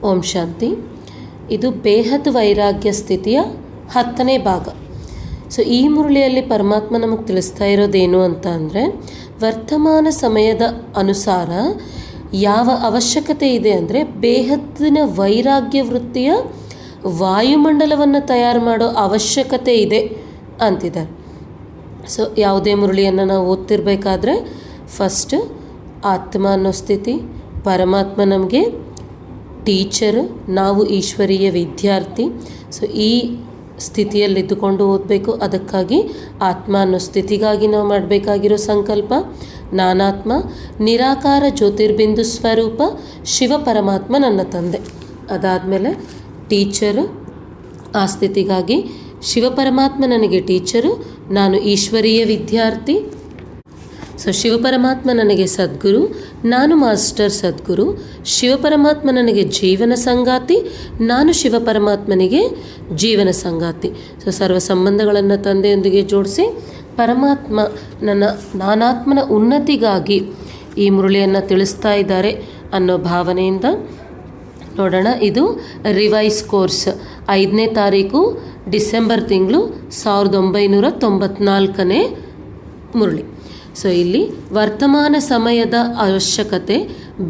ಓಂ ಶಾಂತಿ. ಇದು ಬೇಹದ್ ವೈರಾಗ್ಯ ಸ್ಥಿತಿಯ 10ನೇ ಭಾಗ. ಸೊ ಈ ಮುರಳಿಯಲ್ಲಿ ಪರಮಾತ್ಮ ನಮಗೆ ತಿಳಿಸ್ತಾ ಇರೋದೇನು ಅಂತ ಅಂದರೆ, ವರ್ತಮಾನ ಸಮಯದ ಅನುಸಾರ ಯಾವ ಅವಶ್ಯಕತೆ ಇದೆ ಅಂದರೆ, ಬೇಹದ್ದಿನ ವೈರಾಗ್ಯ ವೃತ್ತಿಯ ವಾಯುಮಂಡಲವನ್ನು ತಯಾರು ಮಾಡೋ ಅವಶ್ಯಕತೆ ಇದೆ ಅಂತಿದ್ದಾರೆ. ಸೊ ಯಾವುದೇ ಮುರಳಿಯನ್ನು ನಾವು ಓದ್ತಿರ್ಬೇಕಾದ್ರೆ ಫಸ್ಟ್ ಆತ್ಮ ಅನ್ನೋ ಸ್ಥಿತಿ, ಪರಮಾತ್ಮ ನಮಗೆ ಟೀಚರು, ನಾವು ಈಶ್ವರೀಯ ವಿದ್ಯಾರ್ಥಿ. ಸೊ ಈ ಸ್ಥಿತಿಯಲ್ಲಿದ್ದುಕೊಂಡು ಓದಬೇಕು. ಅದಕ್ಕಾಗಿ ಆತ್ಮ ಅನ್ನೋ ಸ್ಥಿತಿಗಾಗಿ ನಾವು ಮಾಡಬೇಕಾಗಿರೋ ಸಂಕಲ್ಪ ನಾನಾತ್ಮ, ನಿರಾಕಾರ ಜ್ಯೋತಿರ್ಬಿಂದು ಸ್ವರೂಪ ಶಿವ ಪರಮಾತ್ಮ ನನ್ನ ತಂದೆ. ಅದಾದಮೇಲೆ ಟೀಚರು, ಆ ಸ್ಥಿತಿಗಾಗಿ ಶಿವಪರಮಾತ್ಮ ನನಗೆ ಟೀಚರು, ನಾನು ಈಶ್ವರೀಯ ವಿದ್ಯಾರ್ಥಿ. ಸೊ ಶಿವಪರಮಾತ್ಮ ನನಗೆ ಸದ್ಗುರು, ನಾನು ಮಾಸ್ಟರ್ ಸದ್ಗುರು. ಶಿವಪರಮಾತ್ಮ ನನಗೆ ಜೀವನ ಸಂಗಾತಿ, ನಾನು ಶಿವಪರಮಾತ್ಮನಿಗೆ ಜೀವನ ಸಂಗಾತಿ. ಸೊ ಸರ್ವ ಸಂಬಂಧಗಳನ್ನು ತಂದೆಯೊಂದಿಗೆ ಜೋಡಿಸಿ ಪರಮಾತ್ಮ ನನ್ನ ನಾನಾತ್ಮನ ಉನ್ನತಿಗಾಗಿ ಈ ಮುರಳಿಯನ್ನು ತಿಳಿಸ್ತಾ ಇದ್ದಾರೆ ಅನ್ನೋ ಭಾವನೆಯಿಂದ ನೋಡೋಣ. ಇದು ರಿವೈಸ್ ಕೋರ್ಸ್ 5ನೇ ತಾರೀಕು ಡಿಸೆಂಬರ್ ತಿಂಗಳು 1994ನೇ ಮುರಳಿ. ಸೊ ಇಲ್ಲಿ ವರ್ತಮಾನ ಸಮಯದ ಅವಶ್ಯಕತೆ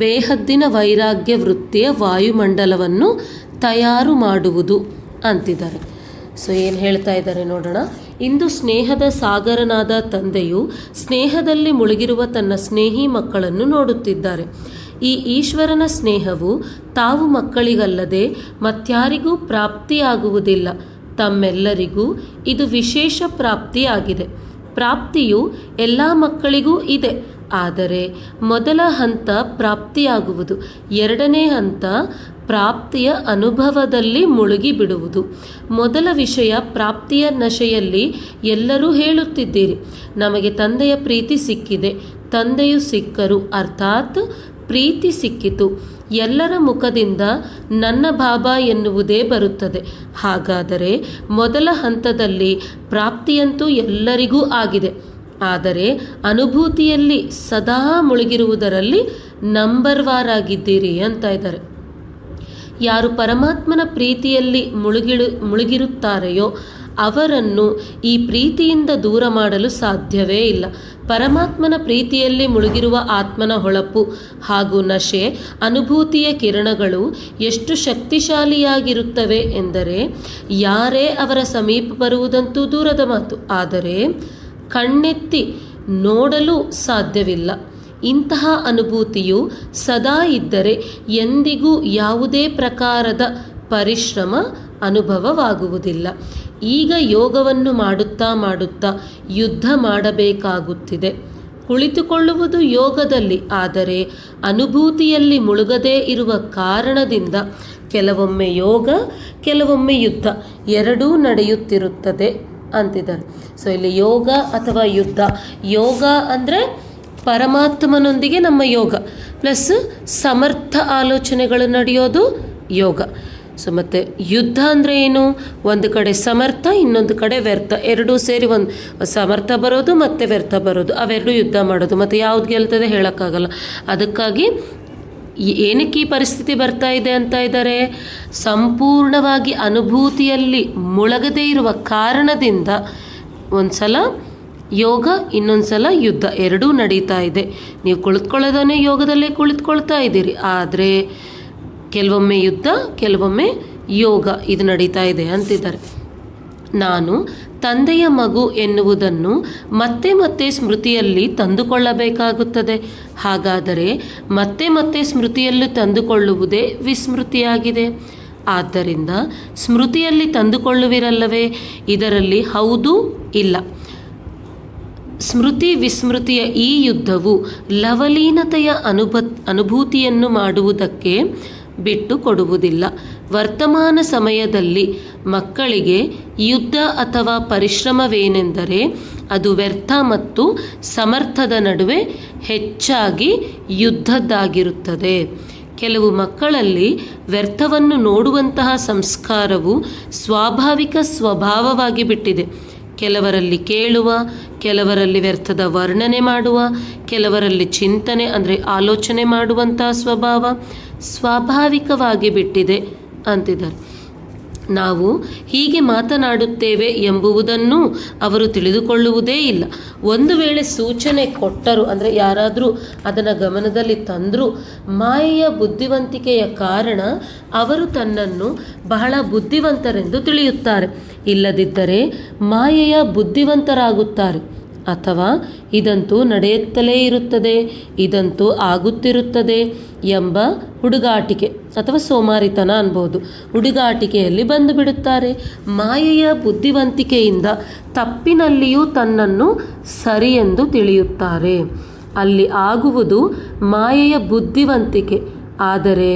ಬೇಹದ್ದಿನ ವೈರಾಗ್ಯ ವೃತ್ತಿಯ ವಾಯುಮಂಡಲವನ್ನು ತಯಾರು ಮಾಡುವುದು ಅಂತಿದ್ದಾರೆ. ಸೊ ಏನು ಹೇಳ್ತಾ ಇದ್ದಾರೆ ನೋಡೋಣ. ಇಂದು ಸ್ನೇಹದ ಸಾಗರನಾದ ತಂದೆಯು ಸ್ನೇಹದಲ್ಲಿ ಮುಳುಗಿರುವ ತನ್ನ ಸ್ನೇಹಿ ಮಕ್ಕಳನ್ನು ನೋಡುತ್ತಿದ್ದಾರೆ. ಈ ಈಶ್ವರನ ಸ್ನೇಹವು ತಾವು ಮಕ್ಕಳಿಗಲ್ಲದೆ ಮತ್ಯಾರಿಗೂ ಪ್ರಾಪ್ತಿಯಾಗುವುದಿಲ್ಲ. ತಮ್ಮೆಲ್ಲರಿಗೂ ಇದು ವಿಶೇಷ ಪ್ರಾಪ್ತಿಯಾಗಿದೆ. ಪ್ರಾಪ್ತಿಯು ಎಲ್ಲ ಮಕ್ಕಳಿಗೂ ಇದೆ, ಆದರೆ ಮೊದಲ ಹಂತ ಪ್ರಾಪ್ತಿಯಾಗುವುದು. 2ನೇ ಹಂತ ಪ್ರಾಪ್ತಿಯ ಅನುಭವದಲ್ಲಿ ಮುಳುಗಿಬಿಡುವುದು. ಮೊದಲ ವಿಷಯ ಪ್ರಾಪ್ತಿಯ ನಶೆಯಲ್ಲಿ ಎಲ್ಲರೂ ಹೇಳುತ್ತಿದ್ದೀರಿ, ನಮಗೆ ತಂದೆಯ ಪ್ರೀತಿ ಸಿಕ್ಕಿದೆ, ತಂದೆಯು ಸಿಕ್ಕರು, ಅರ್ಥಾತ್ ಪ್ರೀತಿ ಸಿಕ್ಕಿತು. ಎಲ್ಲರ ಮುಖದಿಂದ ನನ್ನ ಬಾಬಾ ಎನ್ನುವುದೇ ಬರುತ್ತದೆ. ಹಾಗಾದರೆ ಮೊದಲ ಹಂತದಲ್ಲಿ ಪ್ರಾಪ್ತಿಯಂತೂ ಎಲ್ಲರಿಗೂ ಆಗಿದೆ, ಆದರೆ ಅನುಭೂತಿಯಲ್ಲಿ ಸದಾ ಮುಳುಗಿರುವುದರಲ್ಲಿ ನಂಬರ್ ವಾರ್ ಆಗಿದ್ದೀರಿ ಅಂತ ಇದ್ದಾರೆ. ಯಾರು ಪರಮಾತ್ಮನ ಪ್ರೀತಿಯಲ್ಲಿ ಮುಳುಗಿರುತ್ತಾರೆಯೋ ಅವರನ್ನು ಈ ಪ್ರೀತಿಯಿಂದ ದೂರ ಮಾಡಲು ಸಾಧ್ಯವೇ ಇಲ್ಲ. ಪರಮಾತ್ಮನ ಪ್ರೀತಿಯಲ್ಲಿ ಮುಳುಗಿರುವ ಆತ್ಮನ ಹೊಳಪು ಹಾಗೂ ನಶೆ ಅನುಭೂತಿಯ ಕಿರಣಗಳು ಎಷ್ಟು ಶಕ್ತಿಶಾಲಿಯಾಗಿರುತ್ತವೆ ಎಂದರೆ ಯಾರೇ ಅವರ ಸಮೀಪ ಬರುವುದಂತೂ ದೂರದ ಮಾತು, ಆದರೆ ಕಣ್ಣೆತ್ತಿ ನೋಡಲು ಸಾಧ್ಯವಿಲ್ಲ. ಇಂತಹ ಅನುಭೂತಿಯು ಸದಾ ಇದ್ದರೆ ಎಂದಿಗೂ ಯಾವುದೇ ಪ್ರಕಾರದ ಪರಿಶ್ರಮ ಅನುಭವವಾಗುವುದಿಲ್ಲ. ಈಗ ಯೋಗವನ್ನು ಮಾಡುತ್ತಾ ಮಾಡುತ್ತಾ ಯುದ್ಧ ಮಾಡಬೇಕಾಗುತ್ತಿದೆ. ಕುಳಿತುಕೊಳ್ಳುವುದು ಯೋಗದಲ್ಲಿ, ಆದರೆ ಅನುಭೂತಿಯಲ್ಲಿ ಮುಳುಗದೇ ಇರುವ ಕಾರಣದಿಂದ ಕೆಲವೊಮ್ಮೆ ಯೋಗ, ಕೆಲವೊಮ್ಮೆ ಯುದ್ಧ ಎರಡೂ ನಡೆಯುತ್ತಿರುತ್ತದೆ ಅಂತಿದ್ದಾರೆ. ಸೊ ಇಲ್ಲಿ ಯೋಗ ಅಥವಾ ಯುದ್ಧ, ಯೋಗ ಅಂದರೆ ಪರಮಾತ್ಮನೊಂದಿಗೆ ನಮ್ಮ ಯೋಗ ಪ್ಲಸ್ ಸಮರ್ಥ ಆಲೋಚನೆಗಳು ನಡೆಯೋದು ಯೋಗ. ಸೊ ಮತ್ತು ಯುದ್ಧ ಅಂದರೆ ಏನು? ಒಂದು ಕಡೆ ಸಮರ್ಥ, ಇನ್ನೊಂದು ಕಡೆ ವ್ಯರ್ಥ, ಎರಡೂ ಸೇರಿ ಒಂದು ಸಮರ್ಥ ಬರೋದು ಮತ್ತು ವ್ಯರ್ಥ ಬರೋದು, ಅವೆರಡೂ ಯುದ್ಧ ಮಾಡೋದು. ಮತ್ತು ಯಾವ್ದು ಗೆಲ್ತದೆ ಹೇಳೋಕ್ಕಾಗಲ್ಲ. ಅದಕ್ಕಾಗಿ ಏನಕ್ಕೆ ಈ ಪರಿಸ್ಥಿತಿ ಬರ್ತಾ ಇದೆ ಅಂತ ಇದ್ದಾರೆ, ಸಂಪೂರ್ಣವಾಗಿ ಅನುಭೂತಿಯಲ್ಲಿ ಮುಳುಗದೇ ಇರುವ ಕಾರಣದಿಂದ ಒಂದು ಸಲ ಯೋಗ, ಇನ್ನೊಂದು ಸಲ ಯುದ್ಧ ಎರಡೂ ನಡೀತಾ ಇದೆ. ನೀವು ಕುಳಿತುಕೊಳ್ಳೋದನ್ನೇ ಯೋಗದಲ್ಲೇ ಕುಳಿತುಕೊಳ್ತಾ ಇದ್ದೀರಿ, ಆದರೆ ಕೆಲವೊಮ್ಮೆ ಯುದ್ಧ, ಕೆಲವೊಮ್ಮೆ ಯೋಗ ಇದು ನಡೀತಾ ಇದೆ ಅಂತಿದ್ದಾರೆ. ನಾನು ತಂದೆಯ ಮಗು ಎನ್ನುವುದನ್ನು ಮತ್ತೆ ಮತ್ತೆ ಸ್ಮೃತಿಯಲ್ಲಿ ತಂದುಕೊಳ್ಳಬೇಕಾಗುತ್ತದೆ. ಹಾಗಾದರೆ ಮತ್ತೆ ಮತ್ತೆ ಸ್ಮೃತಿಯಲ್ಲಿ ತಂದುಕೊಳ್ಳುವುದೇ ವಿಸ್ಮೃತಿಯಾಗಿದೆ. ಆದ್ದರಿಂದ ಸ್ಮೃತಿಯಲ್ಲಿ ತಂದುಕೊಳ್ಳುವಿರಲ್ಲವೇ? ಇದರಲ್ಲಿ ಹೌದು ಇಲ್ಲ. ಸ್ಮೃತಿ ವಿಸ್ಮೃತಿಯ ಈ ಯುದ್ಧವು ಲವಲೀನತೆಯ ಅನುಭೂತಿಯನ್ನು ಮಾಡುವುದಕ್ಕೆ ಬಿಟ್ಟು ಕೊಡುವುದಿಲ್ಲ. ವರ್ತಮಾನ ಸಮಯದಲ್ಲಿ ಮಕ್ಕಳಿಗೆ ಯುದ್ಧ ಅಥವಾ ಪರಿಶ್ರಮವೇನೆಂದರೆ ಅದು ವ್ಯರ್ಥ ಮತ್ತು ಸಮರ್ಥದ ನಡುವೆ ಹೆಚ್ಚಾಗಿ ಯುದ್ಧದ್ದಾಗಿರುತ್ತದೆ. ಕೆಲವು ಮಕ್ಕಳಲ್ಲಿ ವ್ಯರ್ಥವನ್ನು ನೋಡುವಂತಹ ಸಂಸ್ಕಾರವು ಸ್ವಾಭಾವಿಕ ಸ್ವಭಾವವಾಗಿ ಬಿಟ್ಟಿದೆ. ಕೆಲವರಲ್ಲಿ ಕೇಳುವ, ಕೆಲವರಲ್ಲಿ ವ್ಯರ್ಥದ ವರ್ಣನೆ ಮಾಡುವ, ಕೆಲವರಲ್ಲಿ ಚಿಂತನೆ ಅಂದರೆ ಆಲೋಚನೆ ಮಾಡುವಂತಹ ಸ್ವಭಾವ, ಸ್ವಾಭಾವಿಕವಾಗಿ ಬಿಟ್ಟಿದೆ ಅಂತಿದ್ದಾರೆ. ನಾವು ಹೀಗೆ ಮಾತನಾಡುತ್ತೇವೆ ಎಂಬುವುದನ್ನು ಅವರು ತಿಳಿದುಕೊಳ್ಳುವುದೇ ಇಲ್ಲ. ಒಂದು ವೇಳೆ ಸೂಚನೆ ಕೊಟ್ಟರು ಅಂದರೆ ಯಾರಾದರೂ ಅದನ್ನು ಗಮನದಲ್ಲಿ ತಂದರೂ ಮಾಯೆಯ ಬುದ್ಧಿವಂತಿಕೆಯ ಕಾರಣ ಅವರು ತನ್ನನ್ನು ಬಹಳ ಬುದ್ಧಿವಂತರೆಂದು ತಿಳಿಯುತ್ತಾರೆ. ಇಲ್ಲದಿದ್ದರೆ ಮಾಯೆಯ ಬುದ್ಧಿವಂತರಾಗುತ್ತಾರೆ. ಅಥವಾ ಇದಂತೂ ನಡೆಯುತ್ತಲೇ ಇರುತ್ತದೆ, ಇದಂತೂ ಆಗುತ್ತಿರುತ್ತದೆ ಎಂಬ ಹುಡುಗಾಟಿಕೆ ಅಥವಾ ಸೋಮಾರಿತನ ಅನ್ಬೋದು, ಹುಡುಗಾಟಿಕೆಯಲ್ಲಿ ಬಂದು ಬಿಡುತ್ತಾರೆ. ಮಾಯೆಯ ಬುದ್ಧಿವಂತಿಕೆಯಿಂದ ತಪ್ಪಿನಲ್ಲಿಯೂ ತನ್ನನ್ನು ಸರಿ ಎಂದು ತಿಳಿಯುತ್ತಾರೆ. ಅಲ್ಲಿ ಆಗುವುದು ಮಾಯೆಯ ಬುದ್ಧಿವಂತಿಕೆ, ಆದರೆ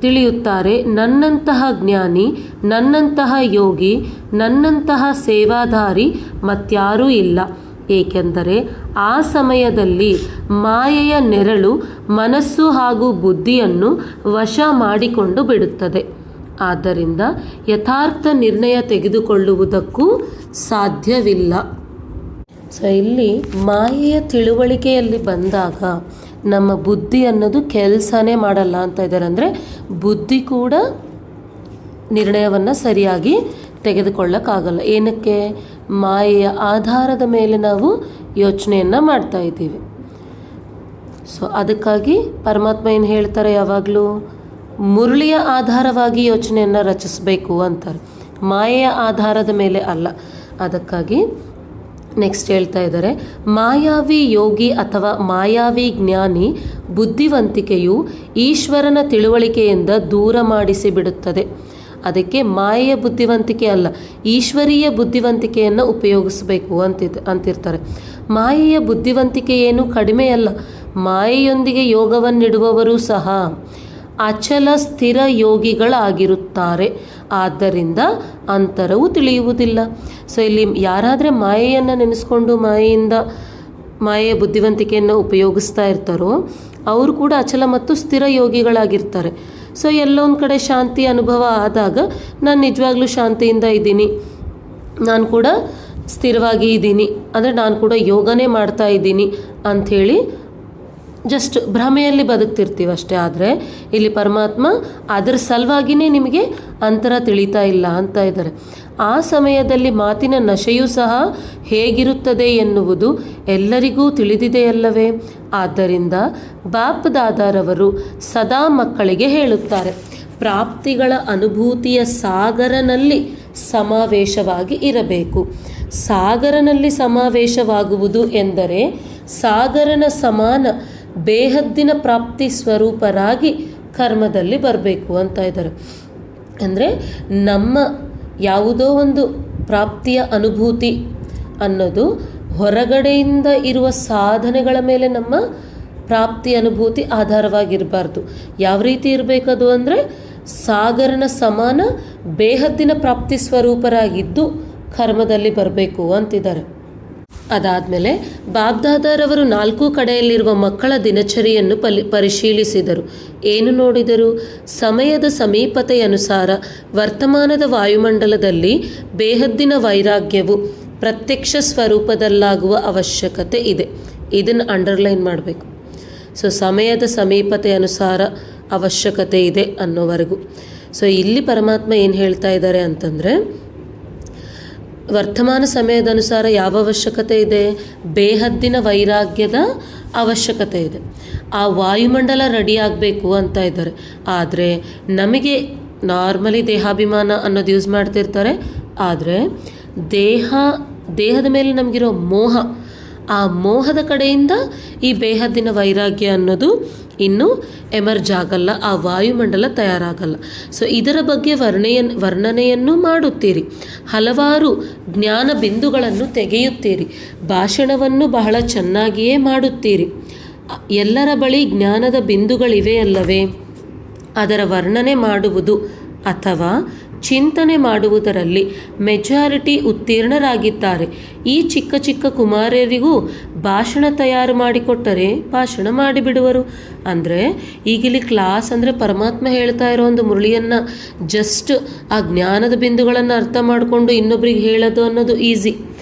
ತಿಳಿಯುತ್ತಾರೆ ನನ್ನಂತಹ ಜ್ಞಾನಿ, ನನ್ನಂತಹ ಯೋಗಿ, ನನ್ನಂತಹ ಸೇವಾಧಾರಿ ಮತ್ಯಾರೂ ಇಲ್ಲ. ಏಕೆಂದರೆ ಆ ಸಮಯದಲ್ಲಿ ಮಾಯೆಯ ನೆರಳು ಮನಸ್ಸು ಹಾಗೂ ಬುದ್ಧಿಯನ್ನು ವಶ ಮಾಡಿಕೊಂಡು ಬಿಡುತ್ತದೆ. ಆದ್ದರಿಂದ ಯಥಾರ್ಥ ನಿರ್ಣಯ ತೆಗೆದುಕೊಳ್ಳುವುದಕ್ಕೂ ಸಾಧ್ಯವಿಲ್ಲ. ಸೊ ಇಲ್ಲಿ ಮಾಯೆಯ ತಿಳುವಳಿಕೆಯಲ್ಲಿ ಬಂದಾಗ ನಮ್ಮ ಬುದ್ಧಿ ಅನ್ನೋದು ಕೆಲಸನೇ ಮಾಡಲ್ಲ ಅಂತ ಇದ್ದಾರೆ. ಅಂದರೆ ಬುದ್ಧಿ ಕೂಡ ನಿರ್ಣಯವನ್ನು ಸರಿಯಾಗಿ ತೆಗೆದುಕೊಳ್ಳಕ್ಕಾಗಲ್ಲ. ಏನಕ್ಕೆ? ಮಾಯೆಯ ಆಧಾರದ ಮೇಲೆ ನಾವು ಯೋಚನೆಯನ್ನು ಮಾಡ್ತಾ ಇದ್ದೀವಿ. ಸೊ ಅದಕ್ಕಾಗಿ ಪರಮಾತ್ಮ ಏನು ಹೇಳ್ತಾರೆ, ಯಾವಾಗಲೂ ಮುರಳಿಯ ಆಧಾರವಾಗಿ ಯೋಚನೆಯನ್ನು ರಚಿಸಬೇಕು ಅಂತಾರೆ, ಮಾಯೆಯ ಆಧಾರದ ಮೇಲೆ ಅಲ್ಲ. ಅದಕ್ಕಾಗಿ ನೆಕ್ಸ್ಟ್ ಹೇಳ್ತಾ ಇದ್ದಾರೆ, ಮಾಯಾವಿ ಯೋಗಿ ಅಥವಾ ಮಾಯಾವಿ ಜ್ಞಾನಿ ಬುದ್ಧಿವಂತಿಕೆಯು ಈಶ್ವರನ ತಿಳುವಳಿಕೆಯಿಂದ ದೂರ ಮಾಡಿಸಿ ಬಿಡುತ್ತದೆ. ಅದಕ್ಕೆ ಮಾಯೆಯ ಬುದ್ಧಿವಂತಿಕೆ ಅಲ್ಲ, ಈಶ್ವರೀಯ ಬುದ್ಧಿವಂತಿಕೆಯನ್ನು ಉಪಯೋಗಿಸಬೇಕು ಅಂತಿರ್ತಾರೆ. ಮಾಯೆಯ ಬುದ್ಧಿವಂತಿಕೆ ಏನು ಕಡಿಮೆಯಲ್ಲ. ಮಾಯೆಯೊಂದಿಗೆ ಯೋಗವನ್ನಿಡುವವರು ಸಹ ಅಚಲ ಸ್ಥಿರ ಯೋಗಿಗಳಾಗಿರುತ್ತಾರೆ. ಆದ್ದರಿಂದ ಅಂತರವು ತಿಳಿಯುವುದಿಲ್ಲ. ಸೊ ಇಲ್ಲಿ ಯಾರಾದರೆ ಮಾಯೆಯನ್ನು ನೆನೆಸ್ಕೊಂಡು ಮಾಯೆಯ ಬುದ್ಧಿವಂತಿಕೆಯನ್ನು ಉಪಯೋಗಿಸ್ತಾ ಇರ್ತಾರೋ ಅವರು ಕೂಡ ಅಚಲ ಮತ್ತು ಸ್ಥಿರ ಯೋಗಿಗಳಾಗಿರ್ತಾರೆ. ಸೊ ಎಲ್ಲೊಂದು ಕಡೆ ಶಾಂತಿ ಅನುಭವ ಆದಾಗ ನಾನು ನಿಜವಾಗ್ಲೂ ಶಾಂತಿಯಿಂದ ಇದ್ದೀನಿ, ನಾನು ಕೂಡ ಸ್ಥಿರವಾಗಿ ಇದ್ದೀನಿ, ಅಂದರೆ ನಾನು ಕೂಡ ಯೋಗನೇ ಮಾಡ್ತಾ ಇದ್ದೀನಿ ಅಂಥೇಳಿ ಜಸ್ಟ್ ಭ್ರಮೆಯಲ್ಲಿ ಬದುಕ್ತಿರ್ತೀವಿ ಅಷ್ಟೇ. ಆದರೆ ಇಲ್ಲಿ ಪರಮಾತ್ಮ ಅದರ ಸಲುವಾಗಿಯೇ ನಿಮಗೆ ಅಂತರ ತಿಳಿತಾ ಇಲ್ಲ ಅಂತ ಇದ್ದಾರೆ. ಆ ಸಮಯದಲ್ಲಿ ಮಾತಿನ ನಶೆಯೂ ಸಹ ಹೇಗಿರುತ್ತದೆ ಎನ್ನುವುದು ಎಲ್ಲರಿಗೂ ತಿಳಿದಿದೆಯಲ್ಲವೇ. ಆದ್ದರಿಂದ ಬಾಪ್ ದಾದಾರವರು ಸದಾ ಮಕ್ಕಳಿಗೆ ಹೇಳುತ್ತಾರೆ, ಪ್ರಾಪ್ತಿಗಳ ಅನುಭೂತಿಯ ಸಾಗರನಲ್ಲಿ ಸಮಾವೇಶವಾಗಿ ಇರಬೇಕು. ಸಾಗರನಲ್ಲಿ ಸಮಾವೇಶವಾಗುವುದು ಎಂದರೆ ಸಾಗರನ ಸಮಾನ ಬೇಹದ್ದಿನ ಪ್ರಾಪ್ತಿ ಸ್ವರೂಪರಾಗಿ ಕರ್ಮದಲ್ಲಿ ಬರಬೇಕು ಅಂತ ಇದ್ದಾರೆ. ಅಂದರೆ ನಮ್ಮ ಯಾವುದೋ ಒಂದು ಪ್ರಾಪ್ತಿಯ ಅನುಭೂತಿ ಅನ್ನೋದು ಹೊರಗಡೆಯಿಂದ ಇರುವ ಸಾಧನೆಗಳ ಮೇಲೆ ನಮ್ಮ ಪ್ರಾಪ್ತಿ ಅನುಭೂತಿ ಆಧಾರವಾಗಿರಬಾರ್ದು. ಯಾವ ರೀತಿ ಇರಬೇಕದು ಅಂದರೆ ಸಾಗರನ ಸಮಾನ ಬೇಹದ್ದಿನ ಪ್ರಾಪ್ತಿ ಸ್ವರೂಪರಾಗಿದ್ದು ಕರ್ಮದಲ್ಲಿ ಬರಬೇಕು ಅಂತಿದ್ದಾರೆ. ಅದಾದಮೇಲೆ ಬಾಬ್ದಾದಾರವರು 4 ಕಡೆಯಲ್ಲಿರುವ ಮಕ್ಕಳ ದಿನಚರಿಯನ್ನು ಪರಿಶೀಲಿಸಿದರು. ಏನು ನೋಡಿದರು? ಸಮಯದ ಸಮೀಪತೆಯನುಸಾರ ವರ್ತಮಾನದ ವಾಯುಮಂಡಲದಲ್ಲಿ ಬೇಹದ್ದಿನ ವೈರಾಗ್ಯವು ಪ್ರತ್ಯಕ್ಷ ಸ್ವರೂಪದಲ್ಲಾಗುವ ಅವಶ್ಯಕತೆ ಇದೆ. ಇದನ್ನು ಅಂಡರ್ಲೈನ್ ಮಾಡಬೇಕು. ಸೊ ಸಮಯದ ಸಮೀಪತೆ ಅನುಸಾರ ಅವಶ್ಯಕತೆ ಇದೆ ಅನ್ನೋವರೆಗೂ. ಸೊ ಇಲ್ಲಿ ಪರಮಾತ್ಮ ಏನು ಹೇಳ್ತಾ ಇದ್ದಾರೆ ಅಂತಂದರೆ, ವರ್ತಮಾನ ಸಮಯದ ಅನುಸಾರ ಯಾವ ಅವಶ್ಯಕತೆ ಇದೆ? ಬೇಹದ್ದಿನ ವೈರಾಗ್ಯದ ಅವಶ್ಯಕತೆ ಇದೆ. ಆ ವಾಯುಮಂಡಲ ರೆಡಿ ಆಗಬೇಕು ಅಂತ ಇದ್ದಾರೆ. ಆದರೆ ನಮಗೆ ನಾರ್ಮಲಿ ದೇಹಾಭಿಮಾನ ಅನ್ನೋದು ಯೂಸ್ ಮಾಡ್ತಿರ್ತಾರೆ. ಆದರೆ ದೇಹದ ಮೇಲೆ ನಮಗಿರೋ ಮೋಹ, ಆ ಮೋಹದ ಕಡೆಯಿಂದ ಈ ಬೇಹದ್ದಿನ ವೈರಾಗ್ಯ ಅನ್ನೋದು ಇನ್ನೂ ಎಮರ್ಜ್ ಆಗಲ್ಲ, ಆ ವಾಯುಮಂಡಲ ತಯಾರಾಗಲ್ಲ. ಸೊ ಇದರ ಬಗ್ಗೆ ವರ್ಣನೆಯನ್ನು ಮಾಡುತ್ತೀರಿ, ಹಲವಾರು ಜ್ಞಾನ ಬಿಂದುಗಳನ್ನು ತೆಗೆಯುತ್ತೀರಿ, ಭಾಷಣವನ್ನು ಬಹಳ ಚೆನ್ನಾಗಿಯೇ ಮಾಡುತ್ತೀರಿ. ಎಲ್ಲರ ಬಳಿ ಜ್ಞಾನದ ಬಿಂದುಗಳಿವೆಯಲ್ಲವೇ? ಅದರ ವರ್ಣನೆ ಮಾಡುವುದು ಅಥವಾ ಚಿಂತನೆ ಮಾಡುವುದರಲ್ಲಿ ಮೆಜಾರಿಟಿ ಉತ್ತೀರ್ಣರಾಗಿದ್ದಾರೆ. ಈ ಚಿಕ್ಕ ಚಿಕ್ಕ ಕುಮಾರರಿಗೂ ಭಾಷಣ ತಯಾರು ಮಾಡಿಕೊಟ್ಟರೆ ಭಾಷಣ ಮಾಡಿಬಿಡುವರು. ಅಂದರೆ ಈಗಿಲ್ಲಿ ಕ್ಲಾಸ್ ಅಂದರೆ ಪರಮಾತ್ಮ ಹೇಳ್ತಾ ಇರೋ ಒಂದು ಮುರಳಿಯನ್ನು ಜಸ್ಟ್ ಆ ಜ್ಞಾನದ ಬಿಂದುಗಳನ್ನು ಅರ್ಥ ಮಾಡಿಕೊಂಡು ಇನ್ನೊಬ್ರಿಗೆ ಹೇಳೋದು ಅನ್ನೋದು ಈಸಿ.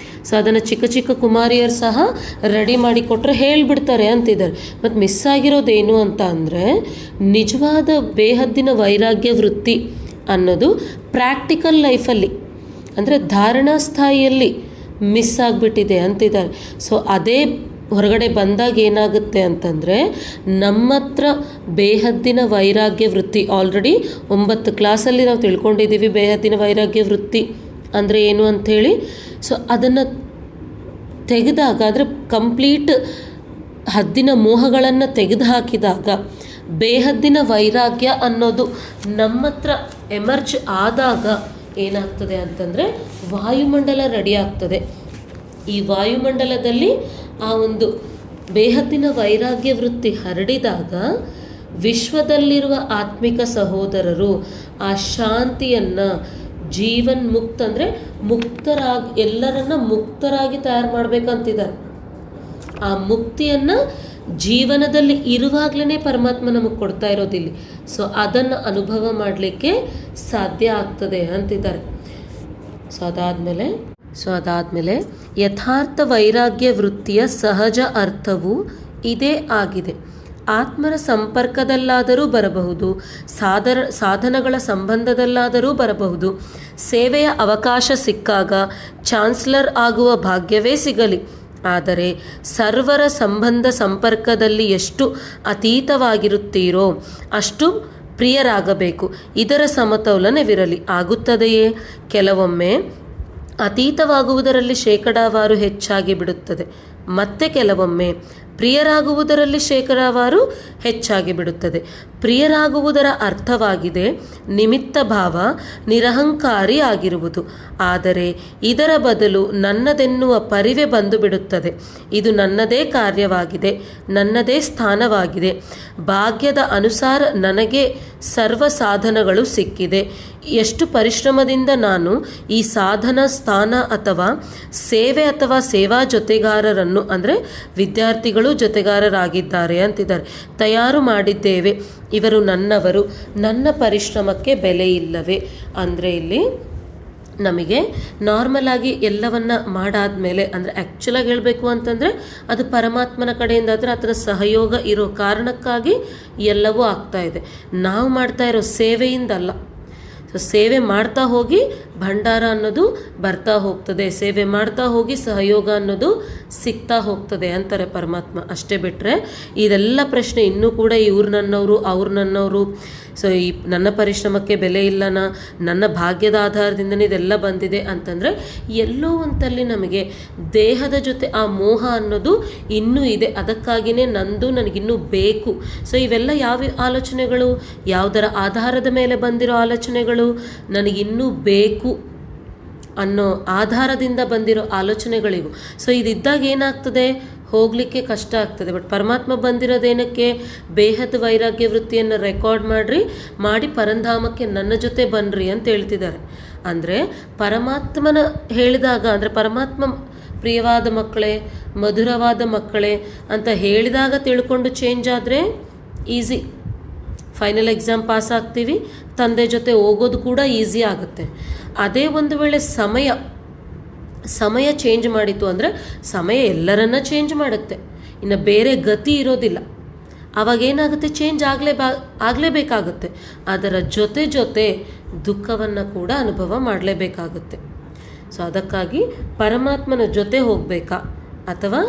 ಸೊ ಅದನ್ನು ಚಿಕ್ಕ ಚಿಕ್ಕ ಕುಮಾರಿಯರು ಸಹ ರೆಡಿ ಮಾಡಿ ಕೊಟ್ಟರೆ ಹೇಳಿಬಿಡ್ತಾರೆ ಅಂತಿದ್ದಾರೆ. ಮತ್ತು ಮಿಸ್ ಆಗಿರೋದೇನು ಅಂತ ಅಂದರೆ, ನಿಜವಾದ ಬೇಹದ್ದಿನ ವೈರಾಗ್ಯ ವೃತ್ತಿ ಅನ್ನೋದು ಪ್ರಾಕ್ಟಿಕಲ್ ಲೈಫಲ್ಲಿ ಅಂದರೆ ಧಾರಣಾ ಸ್ಥಾಯಿಯಲ್ಲಿ ಮಿಸ್ ಆಗಿಬಿಟ್ಟಿದೆ ಅಂತಿದ್ದಾರೆ. ಸೊ ಅದೇ ಹೊರಗಡೆ ಬಂದಾಗ ಏನಾಗುತ್ತೆ ಅಂತಂದರೆ, ನಮ್ಮ ಹತ್ರ ಬೇಹದ್ದಿನ ವೈರಾಗ್ಯ ವೃತ್ತಿ ಆಲ್ರೆಡಿ 9 ಕ್ಲಾಸಲ್ಲಿ ನಾವು ತಿಳ್ಕೊಂಡಿದ್ದೀವಿ ಬೇಹದ್ದಿನ ವೈರಾಗ್ಯ ವೃತ್ತಿ ಅಂದರೆ ಏನು ಅಂಥೇಳಿ. ಸೊ ಅದನ್ನು ತೆಗೆದಾಗ, ಅಂದರೆ ಕಂಪ್ಲೀಟ್ ಹದ್ದಿನ ಮೋಹಗಳನ್ನು ತೆಗೆದು ಹಾಕಿದಾಗ ಬೇಹದ್ದಿನ ವೈರಾಗ್ಯ ಅನ್ನೋದು ನಮ್ಮ ಹತ್ರ ಎಮರ್ಜ್ ಆದಾಗ ಏನಾಗ್ತದೆ ಅಂತಂದರೆ, ವಾಯುಮಂಡಲ ರೆಡಿ ಆಗ್ತದೆ. ಈ ವಾಯುಮಂಡಲದಲ್ಲಿ ಆ ಒಂದು ಬೇಹದ್ದಿನ ವೈರಾಗ್ಯ ವೃತ್ತಿ ಹರಡಿದಾಗ ವಿಶ್ವದಲ್ಲಿರುವ ಆತ್ಮಿಕ ಸಹೋದರರು ಆ ಶಾಂತಿಯನ್ನು ಜೀವನ್ ಮುಕ್ತ ಅಂದರೆ ಮುಕ್ತರಾಗಿ ಎಲ್ಲರನ್ನ ಮುಕ್ತರಾಗಿ ತಯಾರು ಮಾಡಬೇಕಂತಿದ್ದಾರೆ. ಆ ಮುಕ್ತಿಯನ್ನು ಜೀವನದಲ್ಲಿ ಇರುವಾಗಲೇ ಪರಮಾತ್ಮ ನಮಗೆ ಕೊಡ್ತಾ ಇರೋದಿಲ್ಲ. ಸೊ ಅದನ್ನು ಅನುಭವ ಮಾಡಲಿಕ್ಕೆ ಸಾಧ್ಯ ಆಗ್ತದೆ ಅಂತಿದ್ದಾರೆ. ಸೊ ಅದಾದಮೇಲೆ ಯಥಾರ್ಥ ವೈರಾಗ್ಯ ವೃತ್ತಿಯ ಸಹಜ ಅರ್ಥವು ಇದೇ ಆಗಿದೆ. ಆತ್ಮರ ಸಂಪರ್ಕದಲ್ಲಾದರೂ ಬರಬಹುದು, ಸಾಧನಗಳ ಸಂಬಂಧದಲ್ಲಾದರೂ ಬರಬಹುದು. ಸೇವೆಯ ಅವಕಾಶ ಸಿಕ್ಕಾಗ ಚಾನ್ಸಲರ್ ಆಗುವ ಭಾಗ್ಯವೇ ಸಿಗಲಿ. ಆದರೆ ಸರ್ವರ ಸಂಬಂಧ ಸಂಪರ್ಕದಲ್ಲಿ ಎಷ್ಟು ಅತೀತವಾಗಿರುತ್ತೀರೋ ಅಷ್ಟು ಪ್ರಿಯರಾಗಬೇಕು. ಇದರ ಸಮತೋಲನವಿರಲಿ. ಆಗುತ್ತದೆಯೇ? ಕೆಲವೊಮ್ಮೆ ಅತೀತವಾಗುವುದರಲ್ಲಿ ಶೇಕಡಾವಾರು ಹೆಚ್ಚಾಗಿ ಬಿಡುತ್ತದೆ, ಮತ್ತೆ ಕೆಲವೊಮ್ಮೆ ಪ್ರಿಯರಾಗುವುದರಲ್ಲಿ ಶೇಕಡಾವಾರು ಹೆಚ್ಚಾಗಿ ಬಿಡುತ್ತದೆ. ಪ್ರಿಯರಾಗುವುದರ ಅರ್ಥವಾಗಿದೆ ನಿಮಿತ್ತ ಭಾವ, ನಿರಹಂಕಾರಿ ಆಗಿರುವುದು. ಆದರೆ ಇದರ ಬದಲು ನನ್ನದೆನ್ನುವ ಪರಿವೆ ಬಂದು ಬಿಡುತ್ತದೆ. ಇದು ನನ್ನದೇ ಕಾರ್ಯವಾಗಿದೆ, ನನ್ನದೇ ಸ್ಥಾನವಾಗಿದೆ. ಭಾಗ್ಯದ ಅನುಸಾರ ನನಗೆ ಸರ್ವ ಸಾಧನಗಳು ಸಿಕ್ಕಿದೆ. ಎಷ್ಟು ಪರಿಶ್ರಮದಿಂದ ನಾನು ಈ ಸಾಧನ ಸ್ಥಾನ ಅಥವಾ ಸೇವೆ ಅಥವಾ ಸೇವಾ ಜೊತೆಗಾರರನ್ನು ಅಂದರೆ ವಿದ್ಯಾರ್ಥಿಗಳು ಜೊತೆಗಾರರಾಗಿದ್ದಾರೆ ಅಂತಿದ್ದಾರೆ ತಯಾರು ಮಾಡಿದ್ದೇವೆ. ಇವರು ನನ್ನವರು, ನನ್ನ ಪರಿಶ್ರಮಕ್ಕೆ ಬೆಲೆ ಇಲ್ಲವೇ? ಅಂದರೆ ಇಲ್ಲಿ ನಮಗೆ ನಾರ್ಮಲ್ ಆಗಿ ಎಲ್ಲವನ್ನ ಮಾಡಾದ್ಮೇಲೆ ಅಂದರೆ ಆ್ಯಕ್ಚುಲಾಗಿ ಹೇಳಬೇಕು ಅಂತಂದರೆ ಅದು ಪರಮಾತ್ಮನ ಕಡೆಯಿಂದ ಆದರೆ ಅದರ ಸಹಯೋಗ ಇರೋ ಕಾರಣಕ್ಕಾಗಿ ಎಲ್ಲವೂ ಆಗ್ತಾ ಇದೆ. ನಾವು ಮಾಡ್ತಾ ಇರೋ ಸೇವೆಯಿಂದಲ್ಲ. ಸೊ ಸೇವೆ ಮಾಡ್ತಾ ಹೋಗಿ ಭಂಡಾರ ಅನ್ನೋದು ಬರ್ತಾ ಹೋಗ್ತದೆ, ಸೇವೆ ಮಾಡ್ತಾ ಹೋಗಿ ಸಹಯೋಗ ಅನ್ನೋದು ಸಿಗ್ತಾ ಹೋಗ್ತದೆ ಅಂತಾರೆ ಪರಮಾತ್ಮ. ಅಷ್ಟೇ ಬಿಟ್ಟರೆ ಇದೆಲ್ಲ ಪ್ರಶ್ನೆ ಇನ್ನೂ ಕೂಡ ಇವ್ರು ನನ್ನವರು ಅವ್ರು ನನ್ನವರು, ಸೊ ಈ ನನ್ನ ಪರಿಶ್ರಮಕ್ಕೆ ಬೆಲೆ ಇಲ್ಲನ, ನನ್ನ ಭಾಗ್ಯದ ಆಧಾರದಿಂದನೇ ಇದೆಲ್ಲ ಬಂದಿದೆ ಅಂತಂದರೆ ಎಲ್ಲೋ ಒಂತಲ್ಲಿ ನಮಗೆ ದೇಹದ ಜೊತೆ ಆ ಮೋಹ ಅನ್ನೋದು ಇನ್ನೂ ಇದೆ. ಅದಕ್ಕಾಗಿಯೇ ನಂದು ನನಗಿನ್ನೂ ಬೇಕು. ಸೊ ಇವೆಲ್ಲ ಯಾವ ಆಲೋಚನೆಗಳು, ಯಾವುದರ ಆಧಾರದ ಮೇಲೆ ಬಂದಿರೋ ಆಲೋಚನೆಗಳು? ನನಗಿನ್ನೂ ಬೇಕು ಅನ್ನೋ ಆಧಾರದಿಂದ ಬಂದಿರೋ ಆಲೋಚನೆಗಳಿವು. ಸೊ ಇದಿದ್ದಾಗ ಏನಾಗ್ತದೆ, ಹೋಗಲಿಕ್ಕೆ ಕಷ್ಟ ಆಗ್ತದೆ. ಬಟ್ ಪರಮಾತ್ಮ ಬಂದಿರೋದೇನಕ್ಕೆ? ಬೇಹದ ವೈರಾಗ್ಯ ವೃತ್ತಿಯನ್ನು ರೆಕಾರ್ಡ್ ಮಾಡಿ ಪರಂಧಾಮಕ್ಕೆ ನನ್ನ ಜೊತೆ ಬನ್ನಿರಿ ಅಂತ ಹೇಳ್ತಿದ್ದಾರೆ. ಅಂದರೆ ಪರಮಾತ್ಮನ ಹೇಳಿದಾಗ, ಅಂದರೆ ಪರಮಾತ್ಮ ಪ್ರಿಯವಾದ ಮಕ್ಕಳೇ, ಮಧುರವಾದ ಮಕ್ಕಳೇ ಅಂತ ಹೇಳಿದಾಗ ತಿಳ್ಕೊಂಡು ಚೇಂಜ್ ಆದರೆ ಈಸಿ. ಫೈನಲ್ ಎಕ್ಸಾಮ್ ಪಾಸ್ ಆಗ್ತೀವಿ, ತಂದೆ ಜೊತೆ ಹೋಗೋದು ಕೂಡ ಈಸಿ ಆಗುತ್ತೆ. ಅದೇ ಒಂದು ವೇಳೆ ಸಮಯ ಚೇಂಜ್ ಮಾಡಿತು ಅಂದರೆ ಸಮಯ ಎಲ್ಲರನ್ನ ಚೇಂಜ್ ಮಾಡುತ್ತೆ, ಇನ್ನು ಬೇರೆ ಗತಿ ಇರೋದಿಲ್ಲ. ಆವಾಗೇನಾಗುತ್ತೆ, ಚೇಂಜ್ ಆಗಲೇಬೇಕಾಗುತ್ತೆ. ಅದರ ಜೊತೆ ದುಃಖವನ್ನು ಕೂಡ ಅನುಭವ ಮಾಡಲೇಬೇಕಾಗುತ್ತೆ. ಸೊ ಅದಕ್ಕಾಗಿ ಪರಮಾತ್ಮನ ಜೊತೆ ಹೋಗಬೇಕಾ ಅಥವಾ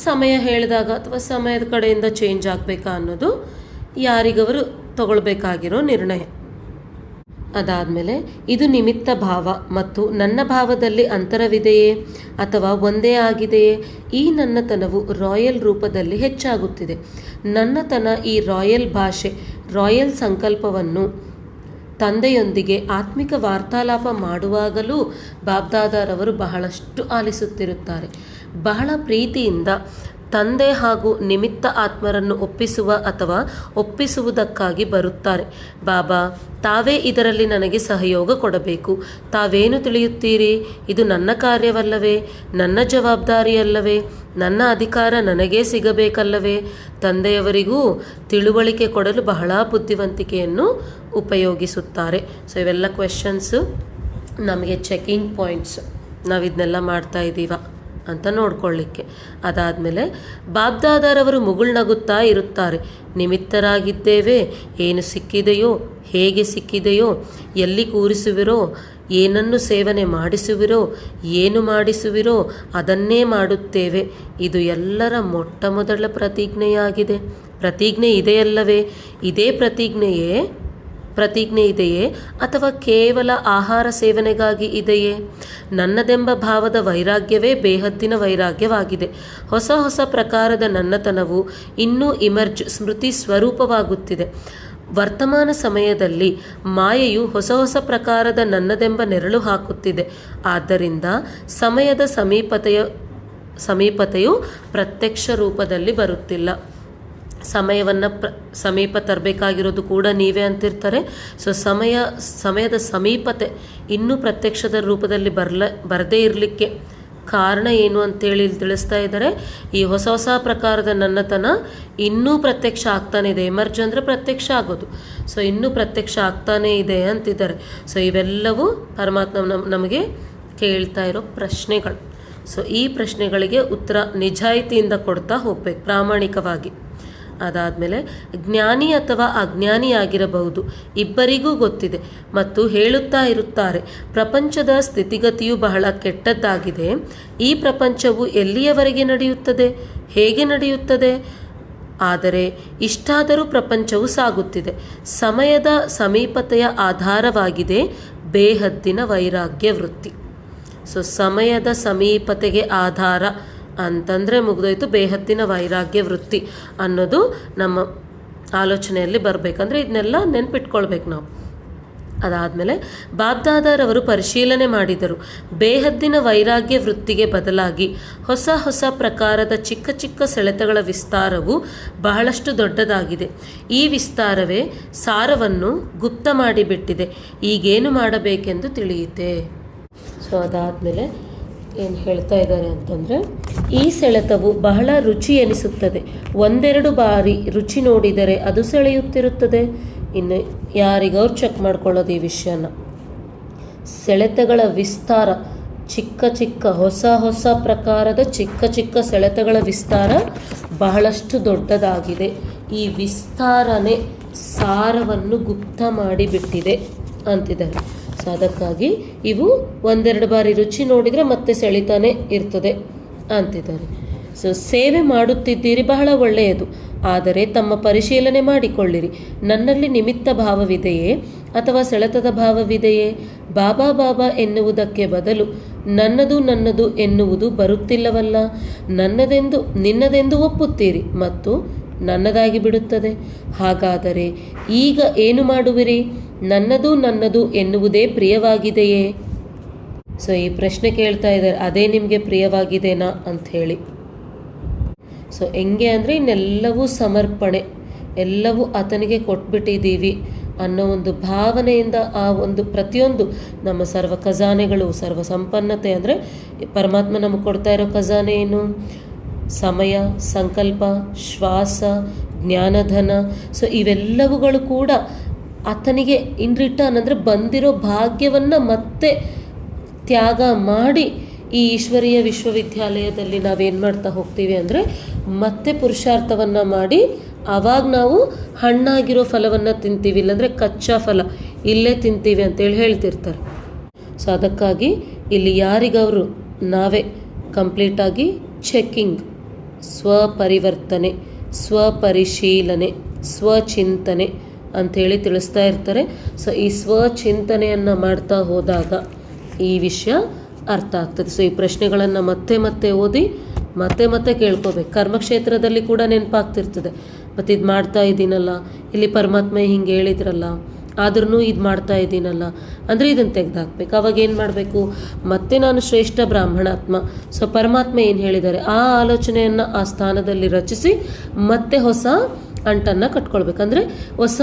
ಸಮಯ ಹೇಳಿದಾಗ ಅಥವಾ ಸಮಯದ ಕಡೆಯಿಂದ ಚೇಂಜ್ ಆಗಬೇಕಾ ಅನ್ನೋದು ಯಾರಿಗವರು ತಗೊಳ್ಬೇಕಾಗಿರೋ ನಿರ್ಣಯ. ಅದಾದಮೇಲೆ ಇದು ನಿಮಿತ್ತ ಭಾವ ಮತ್ತು ನನ್ನ ಭಾವದಲ್ಲಿ ಅಂತರವಿದೆಯೇ ಅಥವಾ ಒಂದೇ ಆಗಿದೆಯೇ? ಈ ನನ್ನತನವು ರಾಯಲ್ ರೂಪದಲ್ಲಿ ಹೆಚ್ಚಾಗುತ್ತಿದೆ. ನನ್ನತನ ಈ ರಾಯಲ್ ಭಾಷೆ, ರಾಯಲ್ ಸಂಕಲ್ಪವನ್ನು ತಂದೆಯೊಂದಿಗೆ ಆತ್ಮಿಕ ವಾರ್ತಾಲಾಪ ಮಾಡುವಾಗಲೂ ಬಾಬ್ದಾದಾರವರು ಬಹಳಷ್ಟು ಆಲಿಸುತ್ತಿರುತ್ತಾರೆ. ಬಹಳ ಪ್ರೀತಿಯಿಂದ ತಂದೆ ಹಾಗೂ ನಿಮಿತ್ತ ಆತ್ಮರನ್ನು ಒಪ್ಪಿಸುವ ಅಥವಾ ಒಪ್ಪಿಸುವುದಕ್ಕಾಗಿ ಬರುತ್ತಾರೆ. ಬಾಬಾ, ತಾವೇ ಇದರಲ್ಲಿ ನನಗೆ ಸಹಯೋಗ ಕೊಡಬೇಕು. ತಾವೇನು ತಿಳಿಯುತ್ತೀರಿ? ಇದು ನನ್ನ ಕಾರ್ಯವಲ್ಲವೇ? ನನ್ನ ಜವಾಬ್ದಾರಿಯಲ್ಲವೇ? ನನ್ನ ಅಧಿಕಾರ ನನಗೇ ಸಿಗಬೇಕಲ್ಲವೇ? ತಂದೆಯವರಿಗೂ ತಿಳುವಳಿಕೆ ಕೊಡಲು ಬಹಳ ಬುದ್ಧಿವಂತಿಕೆಯನ್ನು ಉಪಯೋಗಿಸುತ್ತಾರೆ. ಸೊ ಇವೆಲ್ಲ ಕ್ವೆಶನ್ಸು ನಮಗೆ ಚೆಕಿಂಗ್ ಪಾಯಿಂಟ್ಸ್. ನಾವು ಇದನ್ನೆಲ್ಲ ಮಾಡ್ತಾ ಇದ್ದೀವ ಅಂತ ನೋಡ್ಕೊಳ್ಳಿಕ್ಕೆ. ಅದಾದಮೇಲೆ ಬಾಬ್ದಾದಾರವರು ಮುಗುಳ್ನಗುತ್ತಾ ಇರುತ್ತಾರೆ. ನಿಮಿತ್ತರಾಗಿದ್ದೇವೆ, ಏನು ಸಿಕ್ಕಿದೆಯೋ, ಹೇಗೆ ಸಿಕ್ಕಿದೆಯೋ, ಎಲ್ಲಿ ಕೂರಿಸುವಿರೋ, ಏನನ್ನು ಸೇವನೆ ಮಾಡಿಸುವಿರೋ, ಏನು ಮಾಡಿಸುವಿರೋ ಅದನ್ನೇ ಮಾಡುತ್ತೇವೆ. ಇದು ಎಲ್ಲರ ಮೊಟ್ಟ ಮೊದಲ ಪ್ರತಿಜ್ಞೆಯಾಗಿದೆ. ಪ್ರತಿಜ್ಞೆ ಇದೆಯಲ್ಲವೇ? ಇದೇ ಪ್ರತಿಜ್ಞೆ ಇದೆಯೇ ಅಥವಾ ಕೇವಲ ಆಹಾರ ಸೇವನೆಗಾಗಿ ಇದೆಯೇ? ನನ್ನದೆಂಬ ಭಾವದ ವೈರಾಗ್ಯವೇ ಬೇಹದ್ದಿನ ವೈರಾಗ್ಯವಾಗಿದೆ. ಹೊಸ ಹೊಸ ಪ್ರಕಾರದ ನನ್ನತನವು ಇನ್ನೂ ಸ್ಮೃತಿ ಸ್ವರೂಪವಾಗುತ್ತಿದೆ. ವರ್ತಮಾನ ಸಮಯದಲ್ಲಿ ಮಾಯೆಯು ಹೊಸ ಹೊಸ ಪ್ರಕಾರದ ನನ್ನದೆಂಬ ನೆರಳು ಹಾಕುತ್ತಿದೆ. ಆದ್ದರಿಂದ ಸಮಯದ ಸಮೀಪತೆಯು ಪ್ರತ್ಯಕ್ಷ ರೂಪದಲ್ಲಿ ಬರುತ್ತಿಲ್ಲ. ಸಮಯವನ್ನು ಸಮೀಪ ತರಬೇಕಾಗಿರೋದು ಕೂಡ ನೀವೇ ಅಂತಿರ್ತಾರೆ. ಸೊ ಸಮಯದ ಸಮೀಪತೆ ಇನ್ನೂ ಪ್ರತ್ಯಕ್ಷದ ರೂಪದಲ್ಲಿ ಬರದೇ ಇರಲಿಕ್ಕೆ ಕಾರಣ ಏನು ಅಂತೇಳಿ ತಿಳಿಸ್ತಾ ಇದ್ದಾರೆ. ಈ ಹೊಸ ಹೊಸ ಪ್ರಕಾರದ ನನ್ನತನ ಇನ್ನೂ ಪ್ರತ್ಯಕ್ಷ ಆಗ್ತಾನೆ ಇದೆ. ಎಮರ್ಜ್ ಅಂದರೆ ಪ್ರತ್ಯಕ್ಷ ಆಗೋದು. ಸೊ ಇನ್ನೂ ಪ್ರತ್ಯಕ್ಷ ಆಗ್ತಾನೇ ಇದೆ ಅಂತಿದ್ದಾರೆ. ಸೊ ಇವೆಲ್ಲವೂ ಪರಮಾತ್ಮ ನಮಗೆ ಕೇಳ್ತಾ ಇರೋ ಪ್ರಶ್ನೆಗಳು. ಸೊ ಈ ಪ್ರಶ್ನೆಗಳಿಗೆ ಉತ್ತರ ನಿಜಾಯಿತಿಯಿಂದ ಕೊಡ್ತಾ ಹೋಗ್ಬೇಕು, ಪ್ರಾಮಾಣಿಕವಾಗಿ. ಅದಾದಮೇಲೆ ಜ್ಞಾನಿ ಅಥವಾ ಅಜ್ಞಾನಿಯಾಗಿರಬಹುದು, ಇಬ್ಬರಿಗೂ ಗೊತ್ತಿದೆ ಮತ್ತು ಹೇಳುತ್ತಾ ಇರುತ್ತಾರೆ, ಪ್ರಪಂಚದ ಸ್ಥಿತಿಗತಿಯು ಬಹಳ ಕೆಟ್ಟದ್ದಾಗಿದೆ. ಈ ಪ್ರಪಂಚವು ಎಲ್ಲಿಯವರೆಗೆ ನಡೆಯುತ್ತದೆ, ಹೇಗೆ ನಡೆಯುತ್ತದೆ? ಆದರೆ ಇಷ್ಟಾದರೂ ಪ್ರಪಂಚವು ಸಾಗುತ್ತಿದೆ. ಸಮಯದ ಸಮೀಪತೆಯ ಆಧಾರವಾಗಿದೆ ಬೇಹದ್ದಿನ ವೈರಾಗ್ಯ ವೃತ್ತಿ. ಸೊ ಸಮಯದ ಸಮೀಪತೆಗೆ ಆಧಾರ ಅಂತಂದರೆ ಮುಗಿದೋಯ್ತು. ಬೇಹದ್ದಿನ ವೈರಾಗ್ಯ ವೃತ್ತಿ ಅನ್ನೋದು ನಮ್ಮ ಆಲೋಚನೆಯಲ್ಲಿ ಬರಬೇಕಂದ್ರೆ ಇದನ್ನೆಲ್ಲ ನೆನ್ಪಿಟ್ಕೊಳ್ಬೇಕು ನಾವು. ಅದಾದಮೇಲೆ ಬಾಬ್ದಾದಾರವರು ಪರಿಶೀಲನೆ ಮಾಡಿದರು. ಬೇಹದ್ದಿನ ವೈರಾಗ್ಯ ವೃತ್ತಿಗೆ ಬದಲಾಗಿ ಹೊಸ ಹೊಸ ಪ್ರಕಾರದ ಚಿಕ್ಕ ಚಿಕ್ಕ ಸೆಳೆತಗಳ ವಿಸ್ತಾರವು ಬಹಳಷ್ಟು ದೊಡ್ಡದಾಗಿದೆ. ಈ ವಿಸ್ತಾರವೇ ಸಾರವನ್ನು ಗುಪ್ತ ಮಾಡಿಬಿಟ್ಟಿದೆ. ಈಗೇನು ಮಾಡಬೇಕೆಂದು ತಿಳಿಯುತ್ತೆ. ಸೊ ಅದಾದಮೇಲೆ ಏನು ಹೇಳ್ತಾ ಇದ್ದಾರೆ ಅಂತಂದರೆ, ಈ ಸೆಳೆತವು ಬಹಳ ರುಚಿ ಎನಿಸುತ್ತದೆ. ಒಂದೆರಡು ಬಾರಿ ರುಚಿ ನೋಡಿದರೆ ಅದು ಸೆಳೆಯುತ್ತಿರುತ್ತದೆ. ಇನ್ನು ಯಾರಿಗವ್ರು ಚೆಕ್ ಮಾಡ್ಕೊಳ್ಳೋದು ಈ ವಿಷಯನ. ಸೆಳೆತಗಳ ವಿಸ್ತಾರ, ಚಿಕ್ಕ ಚಿಕ್ಕ ಹೊಸ ಪ್ರಕಾರದ ಚಿಕ್ಕ ಚಿಕ್ಕ ಸೆಳೆತಗಳ ವಿಸ್ತಾರ ಬಹಳಷ್ಟು ದೊಡ್ಡದಾಗಿದೆ. ಈ ವಿಸ್ತಾರನೆ ಸಾರವನ್ನು ಗುಪ್ತ ಮಾಡಿಬಿಟ್ಟಿದೆ ಅಂತಿದ್ದಾರೆ. ಸೊ ಅದಕ್ಕಾಗಿ ಇವು ಒಂದೆರಡು ಬಾರಿ ರುಚಿ ನೋಡಿದರೆ ಮತ್ತೆ ಸೆಳಿತಾನೆ ಇರ್ತದೆ ಅಂತಿದ್ದಾರೆ. ಸೊ ಸೇವೆ ಮಾಡುತ್ತಿದ್ದೀರಿ, ಬಹಳ ಒಳ್ಳೆಯದು. ಆದರೆ ತಮ್ಮ ಪರಿಶೀಲನೆ ಮಾಡಿಕೊಳ್ಳಿರಿ. ನನ್ನಲ್ಲಿ ನಿಮಿತ್ತ ಭಾವವಿದೆಯೇ ಅಥವಾ ಸೆಳೆತದ ಭಾವವಿದೆಯೇ? ಬಾಬಾ ಎನ್ನುವುದಕ್ಕೆ ಬದಲು ನನ್ನದು ಎನ್ನುವುದು ಬರುತ್ತಿಲ್ಲವಲ್ಲ. ನಿನ್ನದೆಂದು ಒಪ್ಪುತ್ತೀರಿ ಮತ್ತು ನನ್ನದಾಗಿ ಬಿಡುತ್ತದೆ. ಹಾಗಾದರೆ ಈಗ ಏನು ಮಾಡುವಿರಿ? ನನ್ನದು ಎನ್ನುವುದೇ ಪ್ರಿಯವಾಗಿದೆಯೇ? ಸೊ ಈ ಪ್ರಶ್ನೆ ಕೇಳ್ತಾ ಇದ್ದಾರೆ, ಅದೇ ನಿಮಗೆ ಪ್ರಿಯವಾಗಿದೆನಾ ಅಂಥೇಳಿ. ಸೊ ಹೆಂಗೆ ಅಂದರೆ ಇನ್ನೆಲ್ಲವೂ ಸಮರ್ಪಣೆ, ಎಲ್ಲವೂ ಆತನಿಗೆ ಕೊಟ್ಬಿಟ್ಟಿದ್ದೀವಿ ಅನ್ನೋ ಒಂದು ಭಾವನೆಯಿಂದ ಆ ಒಂದು ಪ್ರತಿಯೊಂದು ನಮ್ಮ ಸರ್ವ ಖಜಾನೆಗಳು, ಸರ್ವ ಸಂಪನ್ನತೆ ಅಂದರೆ ಪರಮಾತ್ಮ ನಮಗೆ ಕೊಡ್ತಾ ಇರೋ ಖಜಾನೆ ಏನು? ಸಮಯ, ಸಂಕಲ್ಪ, ಶ್ವಾಸ, ಜ್ಞಾನಧನ. ಸೊ ಇವೆಲ್ಲವುಗಳು ಕೂಡ ಆತನಿಗೆ ಇನ್ ರಿಟರ್ನ್ ಅಂದರೆ ಬಂದಿರೋ ಭಾಗ್ಯವನ್ನು ಮತ್ತೆ ತ್ಯಾಗ ಮಾಡಿ ಈ ಈಶ್ವರೀಯ ವಿಶ್ವವಿದ್ಯಾಲಯದಲ್ಲಿ ನಾವೇನು ಮಾಡ್ತಾ ಹೋಗ್ತೀವಿ ಅಂದರೆ ಮತ್ತೆ ಪುರುಷಾರ್ಥವನ್ನು ಮಾಡಿ ಆವಾಗ ನಾವು ಹಣ್ಣಾಗಿರೋ ಫಲವನ್ನು ತಿಂತೀವಿ, ಇಲ್ಲಾಂದರೆ ಕಚ್ಚಾ ಫಲ ಇಲ್ಲೇ ತಿಂತೀವಿ ಅಂತೇಳಿ ಹೇಳ್ತಿರ್ತಾರೆ. ಸೊ ಅದಕ್ಕಾಗಿ ಇಲ್ಲಿ ಯಾರಿಗವರು ನಾವೇ ಕಂಪ್ಲೀಟಾಗಿ ಚೆಕ್ಕಿಂಗ್, ಸ್ವಪರಿವರ್ತನೆ, ಸ್ವಪರಿಶೀಲನೆ, ಸ್ವಚಿಂತನೆ ಅಂಥೇಳಿ ತಿಳಿಸ್ತಾ ಇರ್ತಾರೆ. ಸೊ ಈ ಸ್ವಚಿಂತನೆಯನ್ನು ಮಾಡ್ತಾ ಹೋದಾಗ ಈ ವಿಷಯ ಅರ್ಥ ಆಗ್ತದೆ. ಸೊ ಈ ಪ್ರಶ್ನೆಗಳನ್ನು ಮತ್ತೆ ಓದಿ ಮತ್ತೆ ಕೇಳ್ಕೋಬೇಕು. ಕರ್ಮಕ್ಷೇತ್ರದಲ್ಲಿ ಕೂಡ ನೆನಪಾಗ್ತಿರ್ತದೆ, ಮತ್ತು ಇದು ಮಾಡ್ತಾ ಇದ್ದೀನಲ್ಲ, ಇಲ್ಲಿ ಪರಮಾತ್ಮ ಹಿಂಗೆ ಹೇಳಿದ್ರಲ್ಲ, ಆದ್ರೂ ಇದು ಮಾಡ್ತಾ ಇದ್ದೀನಲ್ಲ ಅಂದರೆ ಇದನ್ನು ತೆಗೆದಾಕ್ಬೇಕು. ಅವಾಗ ಏನು ಮಾಡಬೇಕು? ಮತ್ತೆ ನಾನು ಶ್ರೇಷ್ಠ ಬ್ರಾಹ್ಮಣಾತ್ಮ, ಸೊ ಪರಮಾತ್ಮ ಏನು ಹೇಳಿದ್ದಾರೆ ಆ ಆಲೋಚನೆಯನ್ನು ಆ ಸ್ಥಾನದಲ್ಲಿ ರಚಿಸಿ ಮತ್ತೆ ಹೊಸ ಅಂಟನ್ನು ಕಟ್ಕೊಳ್ಬೇಕಂದ್ರೆ ಹೊಸ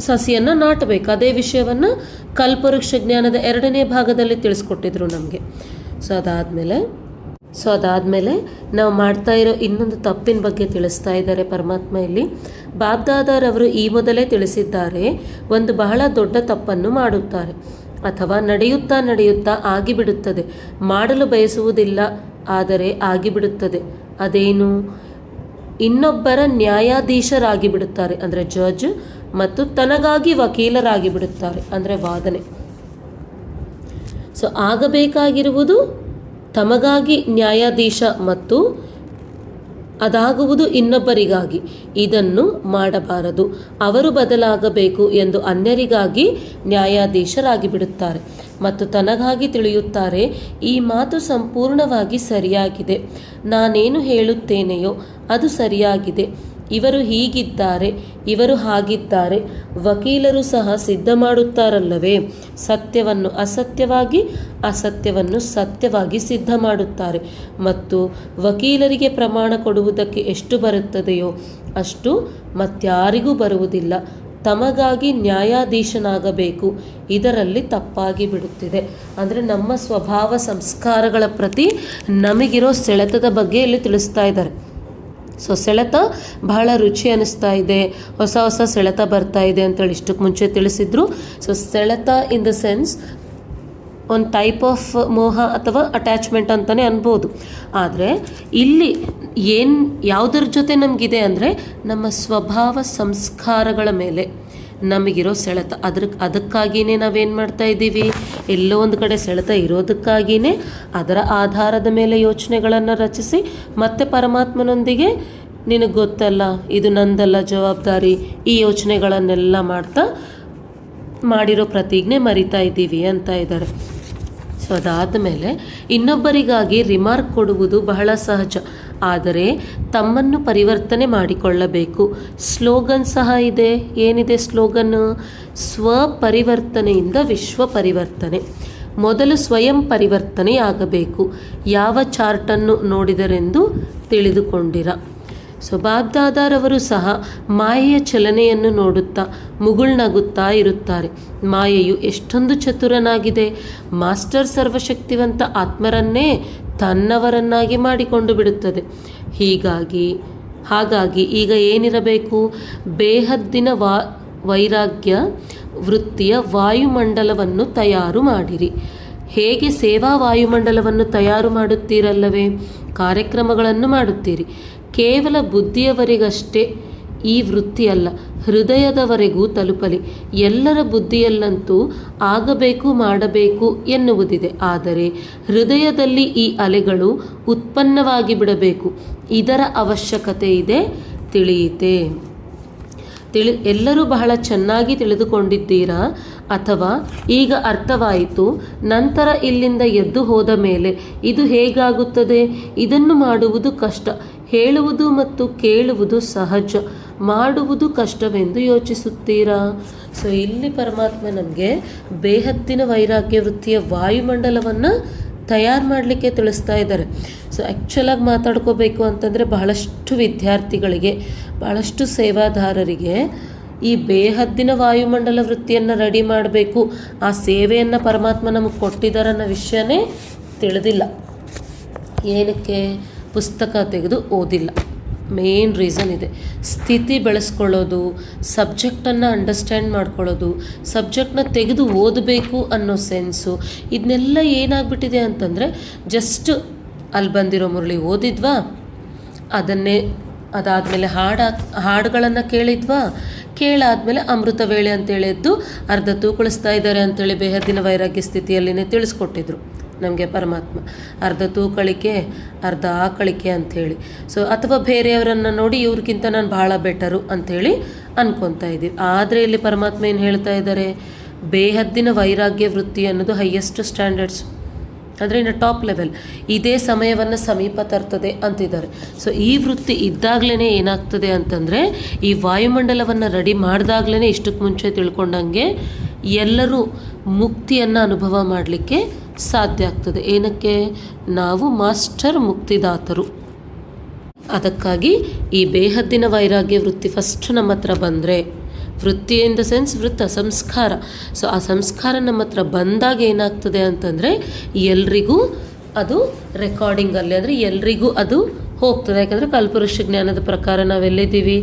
ಸಸಿಯನ್ನು ನಾಟಬೇಕು. ಅದೇ ವಿಷಯವನ್ನು ಕಲ್ಪವೃಕ್ಷ ಜ್ಞಾನದ 2ನೇ ಭಾಗದಲ್ಲಿ ತಿಳಿಸ್ಕೊಟ್ಟಿದ್ರು ನಮಗೆ. ಸೊ ಅದಾದಮೇಲೆ ನಾವು ಮಾಡ್ತಾ ಇರೋ ಇನ್ನೊಂದು ತಪ್ಪಿನ ಬಗ್ಗೆ ತಿಳಿಸ್ತಾ ಇದ್ದಾರೆ ಪರಮಾತ್ಮ ಇಲ್ಲಿ. ಬಾಬ್ದಾದಾರವರು ಈ ಮೊದಲೇ ತಿಳಿಸಿದ್ದಾರೆ, ಒಂದು ಬಹಳ ದೊಡ್ಡ ತಪ್ಪನ್ನು ಮಾಡುತ್ತಾರೆ. ಅಥವಾ ನಡೆಯುತ್ತಾ ನಡೆಯುತ್ತಾ ಆಗಿಬಿಡುತ್ತದೆ. ಮಾಡಲು ಬಯಸುವುದಿಲ್ಲ, ಆದರೆ ಆಗಿಬಿಡುತ್ತದೆ. ಅದೇನು? ಇನ್ನೊಬ್ಬರ ನ್ಯಾಯಾಧೀಶರಾಗಿ ಬಿಡುತ್ತಾರೆ, ಅಂದರೆ ಜಡ್ಜ್, ಮತ್ತು ತನಗಾಗಿ ವಕೀಲರಾಗಿ ಬಿಡುತ್ತಾರೆ, ಅಂದರೆ ವಾದನೆ. ಸೊ ಆಗಬೇಕಾಗಿರುವುದು ತಮಗಾಗಿ ನ್ಯಾಯಾಧೀಶ ಮತ್ತು ಅದಾಗುವುದು ಇನ್ನೊಬ್ಬರಿಗಾಗಿ. ಇದನ್ನು ಮಾಡಬಾರದು. ಅವರು ಬದಲಾಗಬೇಕು ಎಂದು ಅನ್ಯರಿಗಾಗಿ ನ್ಯಾಯಾಧೀಶರಾಗಿ ಬಿಡುತ್ತಾರೆ ಮತ್ತು ತನಗಾಗಿ ತಿಳಿಯುತ್ತಾರೆ, ಈ ಮಾತು ಸಂಪೂರ್ಣವಾಗಿ ಸರಿಯಾಗಿದೆ, ನಾನೇನು ಹೇಳುತ್ತೇನೆಯೋ ಅದು ಸರಿಯಾಗಿದೆ, ಇವರು ಹೀಗಿದ್ದಾರೆ, ಇವರು ಹಾಗಿದ್ದಾರೆ. ವಕೀಲರು ಸಹ ಸಿದ್ಧ ಮಾಡುತ್ತಾರಲ್ಲವೇ? ಸತ್ಯವನ್ನು ಅಸತ್ಯವಾಗಿ, ಅಸತ್ಯವನ್ನು ಸತ್ಯವಾಗಿ ಸಿದ್ಧ ಮಾಡುತ್ತಾರೆ. ಮತ್ತು ವಕೀಲರಿಗೆ ಪ್ರಮಾಣ ಕೊಡುವುದಕ್ಕೆ ಎಷ್ಟು ಬರುತ್ತದೆಯೋ ಅಷ್ಟು ಮತ್ಯಾರಿಗೂ ಬರುವುದಿಲ್ಲ. ತಮಗಾಗಿ ನ್ಯಾಯಾಧೀಶನಾಗಬೇಕು, ಇದರಲ್ಲಿ ತಪ್ಪಾಗಿ ಬಿಡುತ್ತಿದೆ. ಅಂದರೆ ನಮ್ಮ ಸ್ವಭಾವ ಸಂಸ್ಕಾರಗಳ ಪ್ರತಿ ನಮಗಿರೋ ಸೆಳೆತದ ಬಗ್ಗೆ ಇಲ್ಲಿ ತಿಳಿಸ್ತಾ ಇದ್ದಾರೆ. ಸೊ ಸೆಳೆತ ಬಹಳ ರುಚಿ ಅನ್ನಿಸ್ತಾ ಇದೆ, ಹೊಸ ಹೊಸ ಸೆಳೆತ ಬರ್ತಾ ಇದೆ ಅಂತೇಳಿ ಇಷ್ಟಕ್ಕೆ ಮುಂಚೆ ತಿಳಿಸಿದ್ರು. ಸೊ ಸೆಳೆತ ಇನ್ ದ ಸೆನ್ಸ್ ಒಂದು ಟೈಪ್ ಆಫ್ ಮೋಹ ಅಥವಾ ಅಟ್ಯಾಚ್ಮೆಂಟ್ ಅಂತಲೇ ಅನ್ಬೋದು. ಆದರೆ ಇಲ್ಲಿ ಯಾವುದರ ಜೊತೆ ನಮಗಿದೆ ಅಂದರೆ ನಮ್ಮ ಸ್ವಭಾವ ಸಂಸ್ಕಾರಗಳ ಮೇಲೆ ನಮಗಿರೋ ಸೆಳೆತ. ಅದಕ್ಕಾಗಿಯೇ ನಾವೇನು ಮಾಡ್ತಾ ಇದ್ದೀವಿ, ಎಲ್ಲೋ ಒಂದು ಕಡೆ ಸೆಳೆತ ಇರೋದಕ್ಕಾಗಿಯೇ ಅದರ ಆಧಾರದ ಮೇಲೆ ಯೋಚನೆಗಳನ್ನು ರಚಿಸಿ ಮತ್ತೆ ಪರಮಾತ್ಮನೊಂದಿಗೆ ನಿನಗೆ ಗೊತ್ತಲ್ಲ, ಇದು ನಂದಲ್ಲ ಜವಾಬ್ದಾರಿ, ಈ ಯೋಚನೆಗಳನ್ನೆಲ್ಲ ಮಾಡ್ತಾ ಮಾಡಿರೋ ಪ್ರತಿಜ್ಞೆ ಮರಿತಾ ಇದ್ದೀವಿ ಅಂತ ಇದ್ದಾರೆ. ಸೊ ಅದಾದ ಮೇಲೆ ಇನ್ನೊಬ್ಬರಿಗಾಗಿ ರಿಮಾರ್ಕ್ ಕೊಡುವುದು ಬಹಳ ಸಹಜ, ಆದರೆ ತಮ್ಮನ್ನು ಪರಿವರ್ತನೆ ಮಾಡಿಕೊಳ್ಳಬೇಕು. ಸ್ಲೋಗನ್ ಸಹ ಇದೆ. ಏನಿದೆ ಸ್ಲೋಗನ್? ಸ್ವಪರಿವರ್ತನೆಯಿಂದ ವಿಶ್ವ ಪರಿವರ್ತನೆ. ಮೊದಲು ಸ್ವಯಂ ಪರಿವರ್ತನೆಯಾಗಬೇಕು. ಯಾವ ಚಾರ್ಟನ್ನು ನೋಡಿದರೆಂದು ತಿಳಿದುಕೊಂಡಿರ. ಸೊ ಬಾಬ್ದಾದಾರವರು ಸಹ ಮಾಯೆಯ ಚಲನೆಯನ್ನು ನೋಡುತ್ತಾ ಮುಗುಳ್ನಗುತ್ತಾ ಇರುತ್ತಾರೆ. ಮಾಯೆಯು ಎಷ್ಟೊಂದು ಚತುರನಾಗಿದೆ. ಮಾಸ್ಟರ್ ಸರ್ವಶಕ್ತಿವಂತ ಆತ್ಮರನ್ನೇ ತನ್ನವರನ್ನಾಗಿ ಮಾಡಿಕೊಂಡು ಬಿಡುತ್ತದೆ. ಹಾಗಾಗಿ ಈಗ ಏನಿರಬೇಕು? ಬೇಹದ್ದಿನ ವೈರಾಗ್ಯ ವೃತ್ತಿಯ ವಾಯುಮಂಡಲವನ್ನು ತಯಾರು ಮಾಡಿರಿ. ಹೇಗೆ ಸೇವಾ ವಾಯುಮಂಡಲವನ್ನು ತಯಾರು ಮಾಡುತ್ತೀರಲ್ಲವೇ? ಕಾರ್ಯಕ್ರಮಗಳನ್ನು ಮಾಡುತ್ತೀರಿ. ಕೇವಲ ಬುದ್ಧಿಯವರಿಗಷ್ಟೇ ಈ ವೃತ್ತಿಯಲ್ಲ, ಹೃದಯದವರೆಗೂ ತಲುಪಲಿ. ಎಲ್ಲರ ಬುದ್ಧಿಯಲ್ಲಂತೂ ಆಗಬೇಕು, ಮಾಡಬೇಕು ಎನ್ನುವುದಿದೆ. ಆದರೆ ಹೃದಯದಲ್ಲಿ ಈ ಅಲೆಗಳು ಉತ್ಪನ್ನವಾಗಿ ಬಿಡಬೇಕು. ಇದರ ಅವಶ್ಯಕತೆ ಇದೆ, ತಿಳಿಯಿತೆ. ಎಲ್ಲರೂ ಬಹಳ ಚೆನ್ನಾಗಿ ತಿಳಿದುಕೊಂಡಿದ್ದೀರಾ? ಅಥವಾ ಈಗ ಅರ್ಥವಾಯಿತು, ನಂತರ ಇಲ್ಲಿಂದ ಎದ್ದು ಹೋದ ಮೇಲೆ ಇದು ಹೇಗಾಗುತ್ತದೆ? ಇದನ್ನು ಮಾಡುವುದು ಕಷ್ಟ. ಹೇಳುವುದು ಮತ್ತು ಕೇಳುವುದು ಸಹಜ, ಮಾಡುವುದು ಕಷ್ಟವೆಂದು ಯೋಚಿಸುತ್ತೀರಾ? ಸೊ ಇಲ್ಲಿ ಪರಮಾತ್ಮ ನಮಗೆ ಬೇಹದ್ದಿನ ವೈರಾಗ್ಯ ವೃತ್ತಿಯ ವಾಯುಮಂಡಲವನ್ನು ತಯಾರು ಮಾಡಲಿಕ್ಕೆ ತಿಳಿಸ್ತಾ ಇದ್ದಾರೆ. ಸೊ ಆ್ಯಕ್ಚುಲಾಗಿ ಮಾತಾಡ್ಕೋಬೇಕು ಅಂತಂದರೆ ಬಹಳಷ್ಟು ವಿದ್ಯಾರ್ಥಿಗಳಿಗೆ, ಬಹಳಷ್ಟು ಸೇವಾದಾರರಿಗೆ ಈ ಬೇಹದ್ದಿನ ವಾಯುಮಂಡಲ ವೃತ್ತಿಯನ್ನು ರೆಡಿ ಮಾಡಬೇಕು, ಆ ಸೇವೆಯನ್ನು ಪರಮಾತ್ಮ ನಮಗೆ ಕೊಟ್ಟಿದ್ದಾರೆ ಅನ್ನೋ ವಿಷಯನೇ ತಿಳಿದಿಲ್ಲ. ಏನಕ್ಕೆ? ಪುಸ್ತಕ ತೆಗೆದು ಓದಿಲ್ಲ. ಮೇನ್ ರೀಸನ್ ಇದೆ. ಸ್ಥಿತಿ ಬೆಳೆಸ್ಕೊಳ್ಳೋದು, ಸಬ್ಜೆಕ್ಟನ್ನು ಅಂಡರ್ಸ್ಟ್ಯಾಂಡ್ ಮಾಡ್ಕೊಳ್ಳೋದು, ಸಬ್ಜೆಕ್ಟ್ನ ತೆಗೆದು ಓದಬೇಕು ಅನ್ನೋ ಸೆನ್ಸು, ಇದನ್ನೆಲ್ಲ ಏನಾಗ್ಬಿಟ್ಟಿದೆ ಅಂತಂದರೆ ಜಸ್ಟ್ ಅಲ್ಲಿ ಬಂದಿರೋ ಮುರಳಿ ಓದಿದ್ವಾ, ಅದಾದಮೇಲೆ ಹಾಡುಗಳನ್ನು ಕೇಳಾದ್ಮೇಲೆ ಅಮೃತ ವೇಳೆ ಅಂತೇಳಿ ಎದ್ದು ಅರ್ಧ ತೂಕಳಿಸ್ತಾ ಇದ್ದಾರೆ ಅಂತೇಳಿ ಬೇಹದ್ದಿನ ವೈರಾಗ್ಯ ಸ್ಥಿತಿಯಲ್ಲಿನೇ ತಿಳಿಸ್ಕೊಟ್ಟಿದ್ರು ನಮಗೆ ಪರಮಾತ್ಮ. ಅರ್ಧ ತೂಕಳಿಕೆ, ಅರ್ಧ ಆಕಳಿಕೆ ಅಂಥೇಳಿ. ಸೊ ಅಥವಾ ಬೇರೆಯವರನ್ನು ನೋಡಿ ಇವ್ರಿಗಿಂತ ನಾನು ಭಾಳ ಬೆಟರು ಅಂಥೇಳಿ ಅನ್ಕೊತಾ ಇದ್ದೀವಿ. ಆದರೆ ಇಲ್ಲಿ ಪರಮಾತ್ಮ ಏನು ಹೇಳ್ತಾ ಇದ್ದಾರೆ? ಬೇಹದ್ದಿನ ವೈರಾಗ್ಯ ವೃತ್ತಿ ಅನ್ನೋದು ಹೈಯೆಸ್ಟ್ ಸ್ಟ್ಯಾಂಡರ್ಡ್ಸ್, ಅಂದರೆ ಇನ್ನು ಟಾಪ್ ಲೆವೆಲ್. ಇದೇ ಸಮಯವನ್ನು ಸಮೀಪ ತರ್ತದೆ ಅಂತಿದ್ದಾರೆ. ಸೊ ಈ ವೃತ್ತಿ ಇದ್ದಾಗಲೇ ಏನಾಗ್ತದೆ ಅಂತಂದರೆ, ಈ ವಾಯುಮಂಡಲವನ್ನು ರೆಡಿ ಮಾಡಿದಾಗಲೇ ಇಷ್ಟಕ್ಕೆ ಮುಂಚೆ ತಿಳ್ಕೊಂಡಂಗೆ ಎಲ್ಲರೂ ಮುಕ್ತಿಯನ್ನು ಅನುಭವ ಮಾಡಲಿಕ್ಕೆ ಸಾಧ್ಯ ಆಗ್ತದೆ. ಏನಕ್ಕೆ? ನಾವು ಮಾಸ್ಟರ್ ಮುಕ್ತಿದಾತರು. ಅದಕ್ಕಾಗಿ ಈ ಬೇಹದ್ದಿನ ವೈರಾಗ್ಯ ವೃತ್ತಿ ಫಸ್ಟ್ ನಮ್ಮ ಹತ್ರ ಬಂದರೆ, ವೃತ್ತಿ ಇನ್ ದ ಸೆನ್ಸ್ ಸಂಸ್ಕಾರ. ಸೊ ಆ ಸಂಸ್ಕಾರ ನಮ್ಮ ಹತ್ರ ಬಂದಾಗ ಏನಾಗ್ತದೆ ಅಂತಂದರೆ ಎಲ್ರಿಗೂ ಅದು ರೆಕಾರ್ಡಿಂಗಲ್ಲಿ, ಅಂದರೆ ಎಲ್ರಿಗೂ ಅದು ಹೋಗ್ತದೆ. ಯಾಕಂದರೆ ಕಲ್ಪವೃಕ್ಷ ಜ್ಞಾನದ ಪ್ರಕಾರ ನಾವೆಲ್ಲಿದ್ದೀವಿ?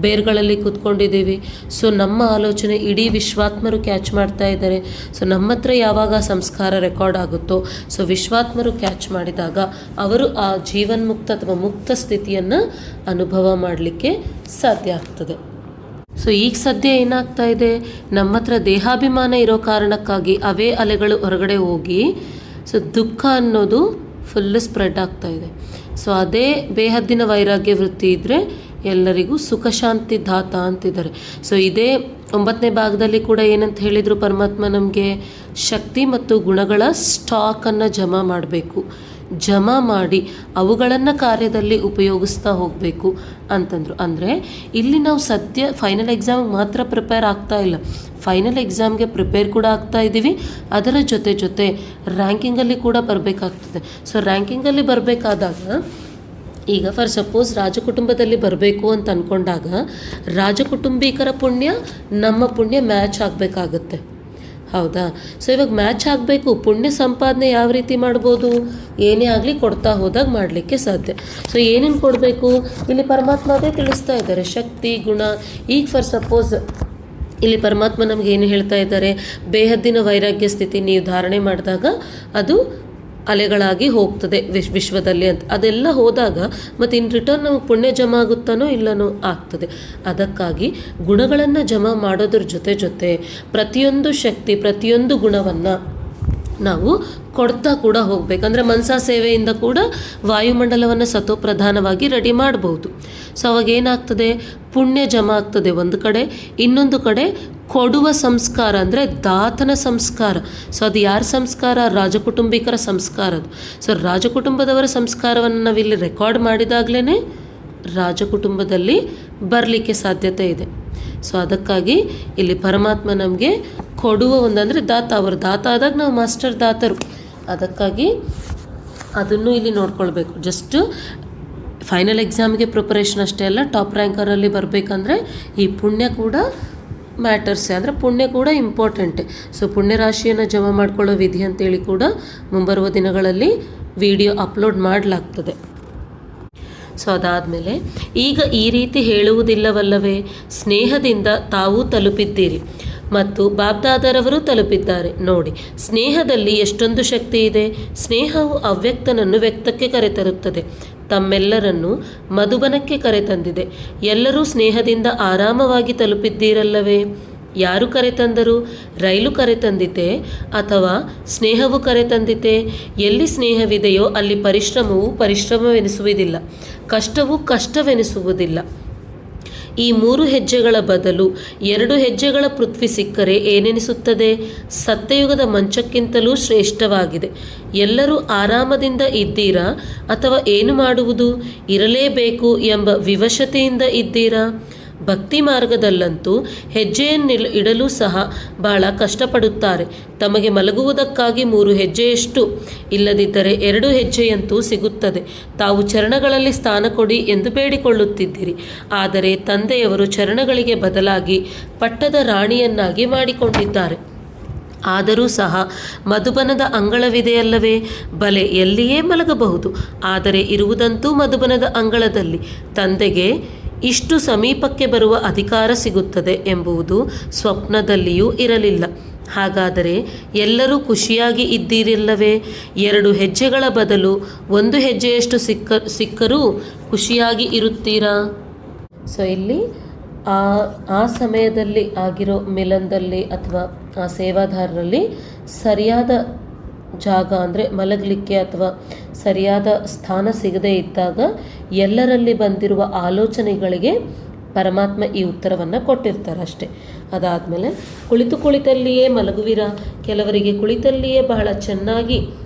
ಬೇರ್ಗಳಲ್ಲಿ ಕೂತ್ಕೊಂಡಿದ್ದೀವಿ. ಸೊ ನಮ್ಮ ಆಲೋಚನೆ ಇಡೀ ವಿಶ್ವಾತ್ಮರು ಕ್ಯಾಚ್ ಮಾಡ್ತಾ ಇದ್ದಾರೆ. ಸೊ ನಮ್ಮ ಹತ್ರ ಯಾವಾಗ ಸಂಸ್ಕಾರ ರೆಕಾರ್ಡ್ ಆಗುತ್ತೋ, ಸೊ ವಿಶ್ವಾತ್ಮರು ಕ್ಯಾಚ್ ಮಾಡಿದಾಗ ಅವರು ಆ ಜೀವನ್ಮುಕ್ತ ಅಥವಾ ಮುಕ್ತ ಸ್ಥಿತಿಯನ್ನು ಅನುಭವ ಮಾಡಲಿಕ್ಕೆ ಸಾಧ್ಯ ಆಗ್ತದೆ. ಸೊ ಈಗ ಸದ್ಯ ಏನಾಗ್ತಾ ಇದೆ, ನಮ್ಮ ಹತ್ರ ದೇಹಾಭಿಮಾನ ಇರೋ ಕಾರಣಕ್ಕಾಗಿ ಅವೇ ಅಲೆಗಳು ಹೊರಗಡೆ ಹೋಗಿ ಸೊ ದುಃಖ ಅನ್ನೋದು ಫುಲ್ ಸ್ಪ್ರೆಡ್ ಆಗ್ತಾ ಇದೆ. ಸೊ ಅದೇ ಬೇಹದ್ದಿನ ವೈರಾಗ್ಯ ವೃತ್ತಿ ಇದ್ದರೆ ಎಲ್ಲರಿಗೂ ಸುಖ ಶಾಂತಿ ದಾತ ಅಂತಿದ್ದಾರೆ. ಸೊ ಇದೇ 9ನೇ ಭಾಗದಲ್ಲಿ ಕೂಡ ಏನಂತ ಹೇಳಿದರು ಪರಮಾತ್ಮ, ನಮಗೆ ಶಕ್ತಿ ಮತ್ತು ಗುಣಗಳ ಸ್ಟಾಕನ್ನು ಜಮಾ ಮಾಡಬೇಕು, ಜಮಾ ಮಾಡಿ ಅವುಗಳನ್ನು ಕಾರ್ಯದಲ್ಲಿ ಉಪಯೋಗಿಸ್ತಾ ಹೋಗಬೇಕು ಅಂತಂದರು. ಅಂದರೆ ಇಲ್ಲಿ ನಾವು ಸದ್ಯ ಫೈನಲ್ ಎಕ್ಸಾಮ್ಗೆ ಮಾತ್ರ ಪ್ರಿಪೇರ್ ಆಗ್ತಾ ಇಲ್ಲ, ಫೈನಲ್ ಎಕ್ಸಾಮ್ಗೆ ಪ್ರಿಪೇರ್ ಕೂಡ ಆಗ್ತಾ ಇದ್ದೀವಿ. ಅದರ ಜೊತೆ ರ್ಯಾಂಕಿಂಗಲ್ಲಿ ಕೂಡ ಬರಬೇಕಾಗ್ತದೆ. ಸೊ ರ್ಯಾಂಕಿಂಗಲ್ಲಿ ಬರಬೇಕಾದಾಗ ಈಗ ಫಾರ್ ಸಪೋಸ್ ರಾಜಕುಟುಂಬದಲ್ಲಿ ಬರಬೇಕು ಅಂತ ಅಂದ್ಕೊಂಡಾಗ ರಾಜಕುಟುಂಬಿಕರ ಪುಣ್ಯ ನಮ್ಮ ಪುಣ್ಯ ಮ್ಯಾಚ್ ಆಗಬೇಕಾಗತ್ತೆ, ಹೌದಾ? ಸೊ ಇವಾಗ ಮ್ಯಾಚ್ ಆಗಬೇಕು. ಪುಣ್ಯ ಸಂಪಾದನೆ ಯಾವ ರೀತಿ ಮಾಡ್ಬೋದು, ಏನೇ ಆಗಲಿ ಕೊಡ್ತಾ ಹೋದಾಗ ಮಾಡಲಿಕ್ಕೆ ಸಾಧ್ಯ. ಸೊ ಏನೇನು ಕೊಡಬೇಕು ಇಲ್ಲಿ ಪರಮಾತ್ಮ ಅದೇ ತಿಳಿಸ್ತಾ ಇದ್ದಾರೆ, ಶಕ್ತಿ ಗುಣ. ಈಗ ಫಾರ್ ಸಪೋಸ್ ಇಲ್ಲಿ ಪರಮಾತ್ಮ ನಮ್ಗೆ ಏನು ಹೇಳ್ತಾ ಇದ್ದಾರೆ, ಬೇಹದ್ದಿನ ವೈರಾಗ್ಯ ಸ್ಥಿತಿ ನೀವು ಧಾರಣೆ ಮಾಡಿದಾಗ ಅದು ಅಲೆಗಳಾಗಿ ಹೋಗ್ತದೆ ವಿಶ್ವದಲ್ಲಿ ಅಂತ. ಅದೆಲ್ಲ ಹೋದಾಗ ಮತ್ತು ಇನ್ ರಿಟರ್ನ್ ನಮಗೆ ಪುಣ್ಯ ಜಮಾ ಆಗುತ್ತಾನೋ ಇಲ್ಲನೋ ಆಗ್ತದೆ. ಅದಕ್ಕಾಗಿ ಗುಣಗಳನ್ನು ಜಮಾ ಮಾಡೋದ್ರ ಜೊತೆ ಪ್ರತಿಯೊಂದು ಶಕ್ತಿ ಪ್ರತಿಯೊಂದು ಗುಣವನ್ನು ನಾವು ಕೊಡ್ತಾ ಕೂಡ ಹೋಗಬೇಕಂದ್ರೆ ಮನಸಾ ಸೇವೆಯಿಂದ ಕೂಡ ವಾಯುಮಂಡಲವನ್ನು ಸತೋಪ್ರಧಾನವಾಗಿ ರೆಡಿ ಮಾಡ್ಬೋದು. ಸೊ ಅವಾಗ ಏನಾಗ್ತದೆ, ಪುಣ್ಯ ಜಮಾ ಆಗ್ತದೆ ಒಂದು ಕಡೆ, ಇನ್ನೊಂದು ಕಡೆ ಕೊಡುವ ಸಂಸ್ಕಾರ ಅಂದರೆ ದಾತನ ಸಂಸ್ಕಾರ. ಸೊ ಅದು ಯಾರ ಸಂಸ್ಕಾರ, ರಾಜಕುಟುಂಬಿಕರ ಸಂಸ್ಕಾರ ಅದು. ಸೊ ರಾಜಕುಟುಂಬದವರ ಸಂಸ್ಕಾರವನ್ನು ನಾವಿಲ್ಲಿ ರೆಕಾರ್ಡ್ ಮಾಡಿದಾಗಲೇ ರಾಜಕುಟುಂಬದಲ್ಲಿ ಬರಲಿಕ್ಕೆ ಸಾಧ್ಯತೆ ಇದೆ. ಸೊ ಅದಕ್ಕಾಗಿ ಇಲ್ಲಿ ಪರಮಾತ್ಮ ನಮಗೆ ಕೊಡುವ ಒಂದಂದರೆ ದಾತ, ಅವರು ದಾತ ಆದಾಗ ನಾವು ಮಾಸ್ಟರ್ ದಾತರು. ಅದಕ್ಕಾಗಿ ಅದನ್ನು ಇಲ್ಲಿ ನೋಡ್ಕೊಳ್ಬೇಕು. ಜಸ್ಟ್ ಫೈನಲ್ ಎಕ್ಸಾಮ್ಗೆ ಪ್ರಿಪರೇಷನ್ ಅಷ್ಟೇ ಅಲ್ಲ, ಟಾಪ್ ರ್ಯಾಂಕರಲ್ಲಿ ಬರಬೇಕಂದ್ರೆ ಈ ಪುಣ್ಯ ಕೂಡ ಮ್ಯಾಟರ್ಸೇ, ಅಂದರೆ ಪುಣ್ಯ ಕೂಡ ಇಂಪಾರ್ಟೆಂಟೇ. ಸೊ ಪುಣ್ಯ ರಾಶಿಯನ್ನು ಜಮಾ ಮಾಡ್ಕೊಳ್ಳೋ ವಿಧಿ ಅಂತೇಳಿ ಕೂಡ ಮುಂಬರುವ ದಿನಗಳಲ್ಲಿ ವಿಡಿಯೋ ಅಪ್ಲೋಡ್ ಮಾಡಲಾಗ್ತದೆ. ಸೊ ಅದಾದಮೇಲೆ ಈಗ ಈ ರೀತಿ ಹೇಳುವುದಿಲ್ಲವಲ್ಲವೇ, ಸ್ನೇಹದಿಂದ ತಾವು ತಲುಪಿದ್ದೀರಿ ಮತ್ತು ಬಾಬ್ದಾದರವರು ತಲುಪಿದ್ದಾರೆ ನೋಡಿ. ಸ್ನೇಹದಲ್ಲಿ ಎಷ್ಟೊಂದು ಶಕ್ತಿ ಇದೆ. ಸ್ನೇಹವು ಅವ್ಯಕ್ತನನ್ನು ವ್ಯಕ್ತಕ್ಕೆ ಕರೆತರುತ್ತದೆ, ತಮ್ಮೆಲ್ಲರನ್ನು ಮಧುಬನಕ್ಕೆ ಕರೆತಂದಿದೆ. ಎಲ್ಲರೂ ಸ್ನೇಹದಿಂದ ಆರಾಮವಾಗಿ ತಲುಪಿದ್ದೀರಲ್ಲವೇ. ಯಾರು ಕರೆತಂದರು? ರೈಲು ಕರೆತಂದಿತೆ ಅಥವಾ ಸ್ನೇಹವು ಕರೆತಂದಿತೆ? ಎಲ್ಲಿ ಸ್ನೇಹವಿದೆಯೋ ಅಲ್ಲಿ ಪರಿಶ್ರಮವು ಪರಿಶ್ರಮವೆನಿಸುವುದಿಲ್ಲ, ಕಷ್ಟವು ಕಷ್ಟವೆನಿಸುವುದಿಲ್ಲ. ಈ 3 ಹೆಜ್ಜೆಗಳ ಬದಲು 2 ಹೆಜ್ಜೆಗಳ ಪೃಥ್ವಿ ಸಿಕ್ಕರೆ ಏನೆನಿಸುತ್ತದೆ? ಸತ್ಯಯುಗದ ಮಂಚಕ್ಕಿಂತಲೂ ಶ್ರೇಷ್ಠವಾಗಿದೆ. ಎಲ್ಲರೂ ಆರಾಮದಿಂದ ಇದ್ದೀರಾ ಅಥವಾ ಏನು ಮಾಡುವುದು, ಇರಲೇಬೇಕು ಎಂಬ ವಿವಶತೆಯಿಂದ ಇದ್ದೀರಾ? ಭಕ್ತಿ ಮಾರ್ಗದಲ್ಲಂತೂ ಹೆಜ್ಜೆಯನ್ನು ಇಡಲು ಸಹ ಬಹಳ ಕಷ್ಟಪಡುತ್ತಾರೆ. ತಮಗೆ ಮಲಗುವುದಕ್ಕಾಗಿ 3 ಹೆಜ್ಜೆಯಷ್ಟು, ಇಲ್ಲದಿದ್ದರೆ 2 ಹೆಜ್ಜೆಯಂತೂ ಸಿಗುತ್ತದೆ. ತಾವು ಚರಣಗಳಲ್ಲಿ ಸ್ಥಾನ ಕೊಡಿ ಎಂದು ಬೇಡಿಕೊಳ್ಳುತ್ತಿದ್ದೀರಿ. ಆದರೆ ತಂದೆಯವರು ಚರಣಗಳಿಗೆ ಬದಲಾಗಿ ಪಟ್ಟದ ರಾಣಿಯನ್ನಾಗಿ ಮಾಡಿಕೊಂಡಿದ್ದಾರೆ. ಆದರೂ ಸಹ ಮಧುಬನದ ಅಂಗಳವಿದೆಯಲ್ಲವೇ? ಬಲೆ, ಎಲ್ಲಿಯೇ ಮಲಗಬಹುದು. ಆದರೆ ಇರುವುದಂತೂ ಮಧುಬನದ ಅಂಗಳದಲ್ಲಿ. ತಂದೆಗೆ ಇಷ್ಟು ಸಮೀಪಕ್ಕೆ ಬರುವ ಅಧಿಕಾರ ಸಿಗುತ್ತದೆ ಎಂಬುದು ಸ್ವಪ್ನದಲ್ಲಿಯೂ ಇರಲಿಲ್ಲ. ಹಾಗಾದರೆ ಎಲ್ಲರೂ ಖುಷಿಯಾಗಿ ಇದ್ದೀರಿಲ್ಲವೇ? 2 ಹೆಜ್ಜೆಗಳ ಬದಲು 1 ಹೆಜ್ಜೆಯಷ್ಟು ಸಿಕ್ಕರೂ ಖುಷಿಯಾಗಿ ಇರುತ್ತೀರಾ? ಸೊ ಇಲ್ಲಿ ಆ ಸಮಯದಲ್ಲಿ ಆಗಿರೋ ಮಿಲನದಲ್ಲಿ ಅಥವಾ ಆ ಸೇವಾದಾರರಲ್ಲಿ ಸರಿಯಾದ ಜಾಗ ಅಂದರೆ ಮಲಗಲಿಕ್ಕೆ ಅಥವಾ ಸರಿಯಾದ ಸ್ಥಾನ ಸಿಗದೇ ಇದ್ದಾಗ ಎಲ್ಲರಲ್ಲಿ ಬಂದಿರುವ ಆಲೋಚನೆಗಳಿಗೆ ಪರಮಾತ್ಮ ಈ ಉತ್ತರವನ್ನು ಕೊಟ್ಟಿರ್ತಾರೆ ಅಷ್ಟೇ. ಅದಾದಮೇಲೆ ಕುಳಿತಲ್ಲಿಯೇ ಮಲಗುವಿರಾ? ಕೆಲವರಿಗೆ ಕುಳಿತಲ್ಲಿಯೇ ಬಹಳ ಚೆನ್ನಾಗಿ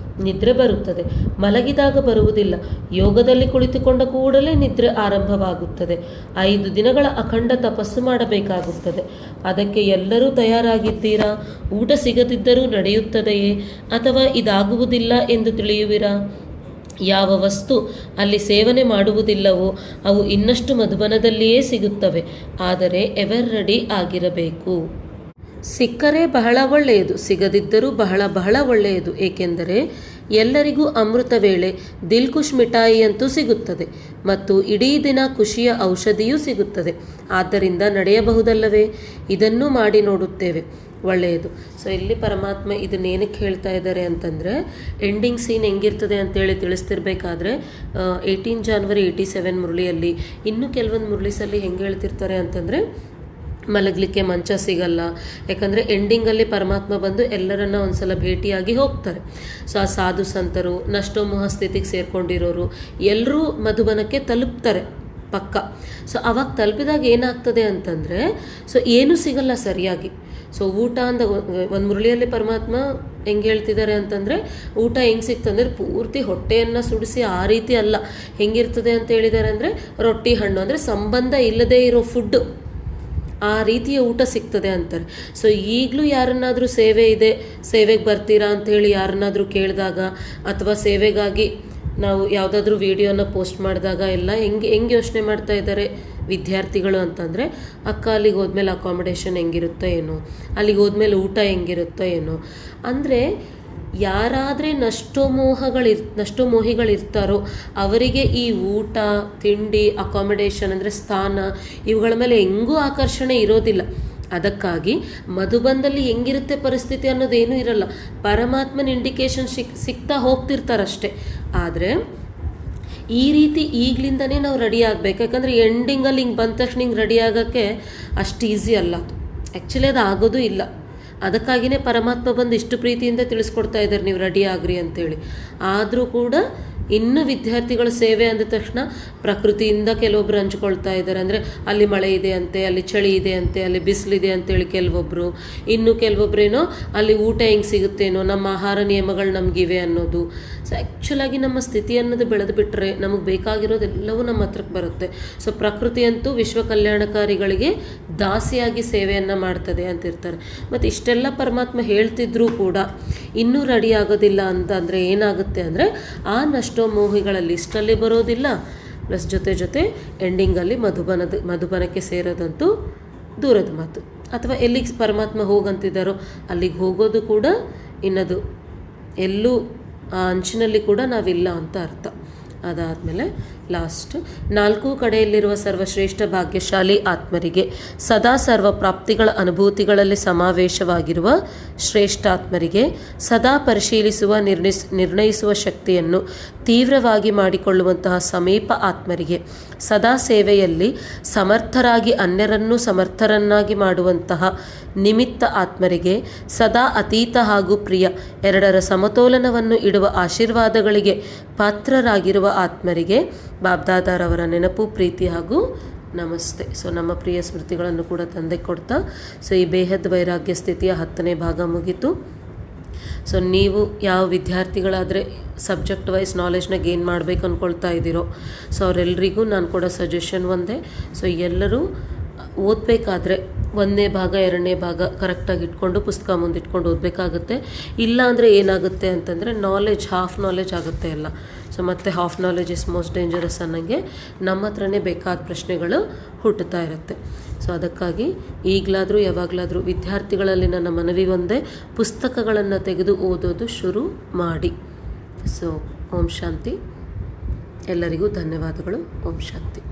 ನಿದ್ರೆ ಬರುತ್ತದೆ, ಮಲಗಿದಾಗ ಬರುವುದಿಲ್ಲ. ಯೋಗದಲ್ಲಿ ಕುಳಿತುಕೊಂಡ ಕೂಡಲೇ ನಿದ್ರೆ ಆರಂಭವಾಗುತ್ತದೆ. 5 ದಿನಗಳ ಅಖಂಡ ತಪಸ್ಸು ಮಾಡಬೇಕಾಗುತ್ತದೆ. ಅದಕ್ಕೆ ಎಲ್ಲರೂ ತಯಾರಾಗಿದ್ದೀರಾ? ಊಟ ಸಿಗದಿದ್ದರೂ ನಡೆಯುತ್ತದೆಯೇ ಅಥವಾ ಇದಾಗುವುದಿಲ್ಲ ಎಂದು ತಿಳಿಯುವಿರಾ? ಯಾವ ವಸ್ತು ಅಲ್ಲಿ ಸೇವನೆ ಮಾಡುವುದಿಲ್ಲವೋ ಅವು ಇನ್ನಷ್ಟು ಮಧುಬನದಲ್ಲಿಯೇ ಸಿಗುತ್ತವೆ. ಆದರೆ ಎವರ್ ರೆಡಿ ಆಗಿರಬೇಕು. ಸಿಕ್ಕರೆ ಬಹಳ ಒಳ್ಳೆಯದು, ಸಿಗದಿದ್ದರೂ ಬಹಳ ಒಳ್ಳೆಯದು. ಏಕೆಂದರೆ ಎಲ್ಲರಿಗೂ ಅಮೃತ ವೇಳೆ ದಿಲ್ಖುಷ್ ಮಿಠಾಯಿ ಅಂತೂ ಸಿಗುತ್ತದೆ ಮತ್ತು ಇಡೀ ದಿನ ಖುಷಿಯ ಔಷಧಿಯೂ ಸಿಗುತ್ತದೆ. ಆದ್ದರಿಂದ ನಡೆಯಬಹುದಲ್ಲವೇ? ಇದನ್ನೂ ಮಾಡಿ ನೋಡುತ್ತೇವೆ. ಒಳ್ಳೆಯದು. ಸೊ ಇಲ್ಲಿ ಪರಮಾತ್ಮ ಇದನ್ನೇನಕ್ಕೆ ಹೇಳ್ತಾ ಇದ್ದಾರೆ ಅಂತಂದರೆ, ಎಂಡಿಂಗ್ ಸೀನ್ ಹೆಂಗಿರ್ತದೆ ಅಂತೇಳಿ ತಿಳಿಸ್ತಿರ್ಬೇಕಾದ್ರೆ 18 January 87 ಮುರಳಿಯಲ್ಲಿ ಇನ್ನೂ ಕೆಲವೊಂದು ಮುರಳೀಸಲ್ಲಿ ಹೆಂಗೆ ಹೇಳ್ತಿರ್ತಾರೆ ಅಂತಂದರೆ, ಮಲಗಲಿಕ್ಕೆ ಮಂಚ ಸಿಗಲ್ಲ, ಯಾಕಂದರೆ ಎಂಡಿಂಗಲ್ಲಿ ಪರಮಾತ್ಮ ಬಂದು ಎಲ್ಲರನ್ನ ಒಂದ್ಸಲ ಭೇಟಿಯಾಗಿ ಹೋಗ್ತಾರೆ. ಸೊ ಆ ಸಾಧು ಸಂತರು, ನಷ್ಟೋಮೋಹ ಸ್ಥಿತಿಗೆ ಸೇರ್ಕೊಂಡಿರೋರು ಎಲ್ಲರೂ ಮಧುಬನಕ್ಕೆ ತಲುಪ್ತಾರೆ ಪಕ್ಕ. ಸೊ ಅವಾಗ ತಲುಪಿದಾಗ ಏನಾಗ್ತದೆ ಅಂತಂದರೆ, ಸೊ ಏನೂ ಸಿಗಲ್ಲ ಸರಿಯಾಗಿ. ಸೊ ಊಟ ಅಂದ ಒಂದು ಮುರಳಿಯಲ್ಲಿ ಪರಮಾತ್ಮ ಹೆಂಗೆ ಹೇಳ್ತಿದ್ದಾರೆ ಅಂತಂದರೆ, ಊಟ ಹೆಂಗೆ ಸಿಕ್ತಂದ್ರೆ ಪೂರ್ತಿ ಹೊಟ್ಟೆಯನ್ನು ಸುಡಿಸಿ ಆ ರೀತಿ ಅಲ್ಲ. ಹೆಂಗಿರ್ತದೆ ಅಂತ ಹೇಳಿದ್ದಾರೆ ಅಂದರೆ, ರೊಟ್ಟಿ ಹಣ್ಣು ಅಂದರೆ ಸಂಬಂಧ ಇಲ್ಲದೇ ಇರೋ ಫುಡ್ಡು, ಆ ರೀತಿಯ ಊಟ ಸಿಗ್ತದೆ ಅಂತಾರೆ. ಸೊ ಈಗಲೂ ಯಾರನ್ನಾದರೂ ಸೇವೆ ಇದೆ, ಸೇವೆಗೆ ಬರ್ತೀರಾ ಅಂಥೇಳಿ ಯಾರನ್ನಾದರೂ ಕೇಳಿದಾಗ, ಅಥವಾ ಸೇವೆಗಾಗಿ ನಾವು ಯಾವುದಾದ್ರೂ ವಿಡಿಯೋನ ಪೋಸ್ಟ್ ಮಾಡಿದಾಗ ಎಲ್ಲ ಹೆಂಗೆ ಯೋಚನೆ ಮಾಡ್ತಾ ಇದ್ದಾರೆ ವಿದ್ಯಾರ್ಥಿಗಳು ಅಂತಂದರೆ, ಅಕ್ಕ ಅಲ್ಲಿಗೆ ಹೋದ್ಮೇಲೆ ಅಕಾಮಿಡೇಷನ್ ಹೆಂಗಿರುತ್ತೋ ಏನೋ, ಅಲ್ಲಿಗೆ ಹೋದ್ಮೇಲೆ ಊಟ ಹೆಂಗಿರುತ್ತೋ ಏನೋ. ಅಂದರೆ ಯಾರಾದರೆ ನಷ್ಟೋಮೋಹಿಗಳಿರ್ತಾರೋ ಅವರಿಗೆ ಈ ಊಟ, ತಿಂಡಿ, ಅಕಾಮಿಡೇಷನ್ ಅಂದರೆ ಸ್ಥಾನ, ಇವುಗಳ ಮೇಲೆ ಹೆಂಗೂ ಆಕರ್ಷಣೆ ಇರೋದಿಲ್ಲ. ಅದಕ್ಕಾಗಿ ಮಧುಬನದಲ್ಲಿ ಹೆಂಗಿರುತ್ತೆ ಪರಿಸ್ಥಿತಿ ಅನ್ನೋದೇನೂ ಇರಲ್ಲ. ಪರಮಾತ್ಮನ ಇಂಡಿಕೇಶನ್ ಸಿಗ್ತಾ ಹೋಗ್ತಿರ್ತಾರಷ್ಟೆ. ಆದರೆ ಈ ರೀತಿ ಈಗಲಿಂದನೇ ನಾವು ರೆಡಿ ಆಗಬೇಕು. ಯಾಕಂದರೆ ಎಂಡಿಂಗಲ್ಲಿ ಹಿಂಗೆ ಬಂದ ತಕ್ಷಣ ಹಿಂಗೆ ರೆಡಿ ಆಗೋಕ್ಕೆ ಅಷ್ಟು ಈಸಿ ಅಲ್ಲ ಅದು. ಆ್ಯಕ್ಚುಲಿ ಅದು ಆಗೋದು ಇಲ್ಲ. ಅದಕ್ಕಾಗಿಯೇ ಪರಮಾತ್ಮ ಬಂದು ಇಷ್ಟು ಪ್ರೀತಿಯಿಂದ ತಿಳಿಸ್ಕೊಡ್ತಾ ಇದ್ದಾರೆ, ನೀವು ರೆಡಿ ಆಗ್ರಿ ಅಂತೇಳಿ. ಆದರೂ ಕೂಡ ಇನ್ನು ವಿದ್ಯಾರ್ಥಿಗಳ ಸೇವೆ ಅಂದ ತಕ್ಷಣ ಪ್ರಕೃತಿಯಿಂದ ಕೆಲವೊಬ್ರು ಹಂಚ್ಕೊಳ್ತಾ ಇದ್ದಾರೆ. ಅಂದರೆ ಅಲ್ಲಿ ಮಳೆ ಇದೆ ಅಂತೆ, ಅಲ್ಲಿ ಚಳಿ ಇದೆ ಅಂತೆ, ಅಲ್ಲಿ ಬಿಸಿಲಿದೆ ಅಂತೇಳಿ ಕೆಲವೊಬ್ಬರು, ಇನ್ನು ಕೆಲವೊಬ್ಬರೇನೋ ಅಲ್ಲಿ ಊಟ ಹೆಂಗೆ ಸಿಗುತ್ತೇನೋ, ನಮ್ಮ ಆಹಾರ ನಿಯಮಗಳು ನಮಗಿವೆ ಅನ್ನೋದು. ಸೊ ಆ್ಯಕ್ಚುಲಾಗಿ ನಮ್ಮ ಸ್ಥಿತಿ ಅನ್ನೋದು ಬೆಳೆದು ಬಿಟ್ಟರೆ ನಮಗೆ ಬೇಕಾಗಿರೋದೆಲ್ಲವೂ ನಮ್ಮ ಹತ್ರಕ್ಕೆ ಬರುತ್ತೆ. ಸೊ ಪ್ರಕೃತಿಯಂತೂ ವಿಶ್ವ ಕಲ್ಯಾಣಕಾರಿಗಳಿಗೆ ದಾಸಿಯಾಗಿ ಸೇವೆಯನ್ನು ಮಾಡ್ತದೆ ಅಂತಿರ್ತಾರೆ. ಮತ್ತು ಇಷ್ಟೆಲ್ಲ ಪರಮಾತ್ಮ ಹೇಳ್ತಿದ್ರೂ ಕೂಡ ಇನ್ನೂ ರೆಡಿ ಆಗೋದಿಲ್ಲ ಅಂತಂದರೆ ಏನಾಗುತ್ತೆ ಅಂದರೆ, ಆ ನಷ್ಟೋಮೋಹಿಗಳ ಲಿಸ್ಟಲ್ಲಿ ಬರೋದಿಲ್ಲ. ಪ್ಲಸ್ ಜೊತೆ ಎಂಡಿಂಗಲ್ಲಿ ಮಧುಬನಕ್ಕೆ ಸೇರೋದಂತೂ ದೂರದ ಮಾತು. ಅಥವಾ ಎಲ್ಲಿಗೆ ಪರಮಾತ್ಮ ಹೋಗಂತಿದ್ದಾರೋ ಅಲ್ಲಿಗೆ ಹೋಗೋದು ಕೂಡ ಇನ್ನದು ಎಲ್ಲೂ ಆ ಅಂಚಿನಲ್ಲಿ ಕೂಡ ನಾವಿಲ್ಲ ಅಂತ ಅರ್ಥ. ಅದಾದಮೇಲೆ ಲಾಸ್ಟ್, 4 ಕಡೆಯಲ್ಲಿರುವ ಸರ್ವಶ್ರೇಷ್ಠ ಭಾಗ್ಯಶಾಲಿ ಆತ್ಮರಿಗೆ, ಸದಾ ಸರ್ವ ಪ್ರಾಪ್ತಿಗಳ ಅನುಭೂತಿಗಳಲ್ಲಿ ಸಮಾವೇಶವಾಗಿರುವ ಶ್ರೇಷ್ಠಾತ್ಮರಿಗೆ, ಸದಾ ಪರಿಶೀಲಿಸುವ ನಿರ್ಣಯಿಸುವ ಶಕ್ತಿಯನ್ನು ತೀವ್ರವಾಗಿ ಮಾಡಿಕೊಳ್ಳುವಂತಹ ಸಮೀಪ ಆತ್ಮರಿಗೆ, ಸದಾ ಸೇವೆಯಲ್ಲಿ ಸಮರ್ಥರಾಗಿ ಅನ್ಯರನ್ನು ಸಮರ್ಥರನ್ನಾಗಿ ಮಾಡುವಂತಹ ನಿಮಿತ್ತ ಆತ್ಮರಿಗೆ, ಸದಾ ಅತೀತ ಹಾಗೂ ಪ್ರಿಯ ಎರಡರ ಸಮತೋಲನವನ್ನು ಇಡುವ ಆಶೀರ್ವಾದಗಳಿಗೆ ಪಾತ್ರರಾಗಿರುವ ಆತ್ಮರಿಗೆ ಬಾಬ್ದಾದಾರವರ ನೆನಪು, ಪ್ರೀತಿ ಹಾಗೂ ನಮಸ್ತೆ. ಸೊ ನಮ್ಮ ಪ್ರಿಯ ಸ್ಮೃತಿಗಳನ್ನು ಕೂಡ ತಂದೆ ಕೊಡ್ತಾ, ಸೊ ಈ ಬೇಹದ್ ವೈರಾಗ್ಯ ಸ್ಥಿತಿಯ 10ನೇ ಭಾಗ ಮುಗೀತು. ಸೊ ನೀವು ಯಾವ ವಿದ್ಯಾರ್ಥಿಗಳಾದರೆ ಸಬ್ಜೆಕ್ಟ್ ವೈಸ್ ನಾಲೆಜ್ನ ಗೇನ್ ಮಾಡಬೇಕು ಅಂದ್ಕೊಳ್ತಾ ಇದ್ದೀರೋ, ಸೊ ಅವರೆಲ್ಲರಿಗೂ ನಾನು ಕೊಡೋ ಸಜೆಷನ್ ಒಂದೇ. ಸೊ ಎಲ್ಲರೂ ಓದಬೇಕಾದ್ರೆ 1ನೇ ಭಾಗ 2ನೇ ಭಾಗ ಕರೆಕ್ಟಾಗಿ ಇಟ್ಕೊಂಡು ಪುಸ್ತಕ ಮುಂದೆ ಇಟ್ಕೊಂಡು ಓದಬೇಕಾಗುತ್ತೆ. ಇಲ್ಲ ಅಂದರೆ ಏನಾಗುತ್ತೆ ಅಂತಂದರೆ ಹಾಫ್ ನಾಲೆಜ್ ಆಗುತ್ತೆ ಎಲ್ಲ. ಸೊ ಮತ್ತು half knowledge is most dangerous ಅನ್ನಂಗೆ ನಮ್ಮ ಹತ್ರನೇ ಬೇಕಾದ ಪ್ರಶ್ನೆಗಳು ಹುಟ್ಟುತ್ತಾ ಇರುತ್ತೆ. ಸೊ ಅದಕ್ಕಾಗಿ ಈಗಲಾದರೂ ಯಾವಾಗಲಾದರೂ ವಿದ್ಯಾರ್ಥಿಗಳಲ್ಲಿ ನನ್ನ ಮನವಿ ಒಂದೇ, ಪುಸ್ತಕಗಳನ್ನು ತೆಗೆದು ಓದೋದು ಶುರು ಮಾಡಿ. ಸೊ ಓಂ ಶಾಂತಿ. ಎಲ್ಲರಿಗೂ ಧನ್ಯವಾದಗಳು. ಓಂ ಶಾಂತಿ.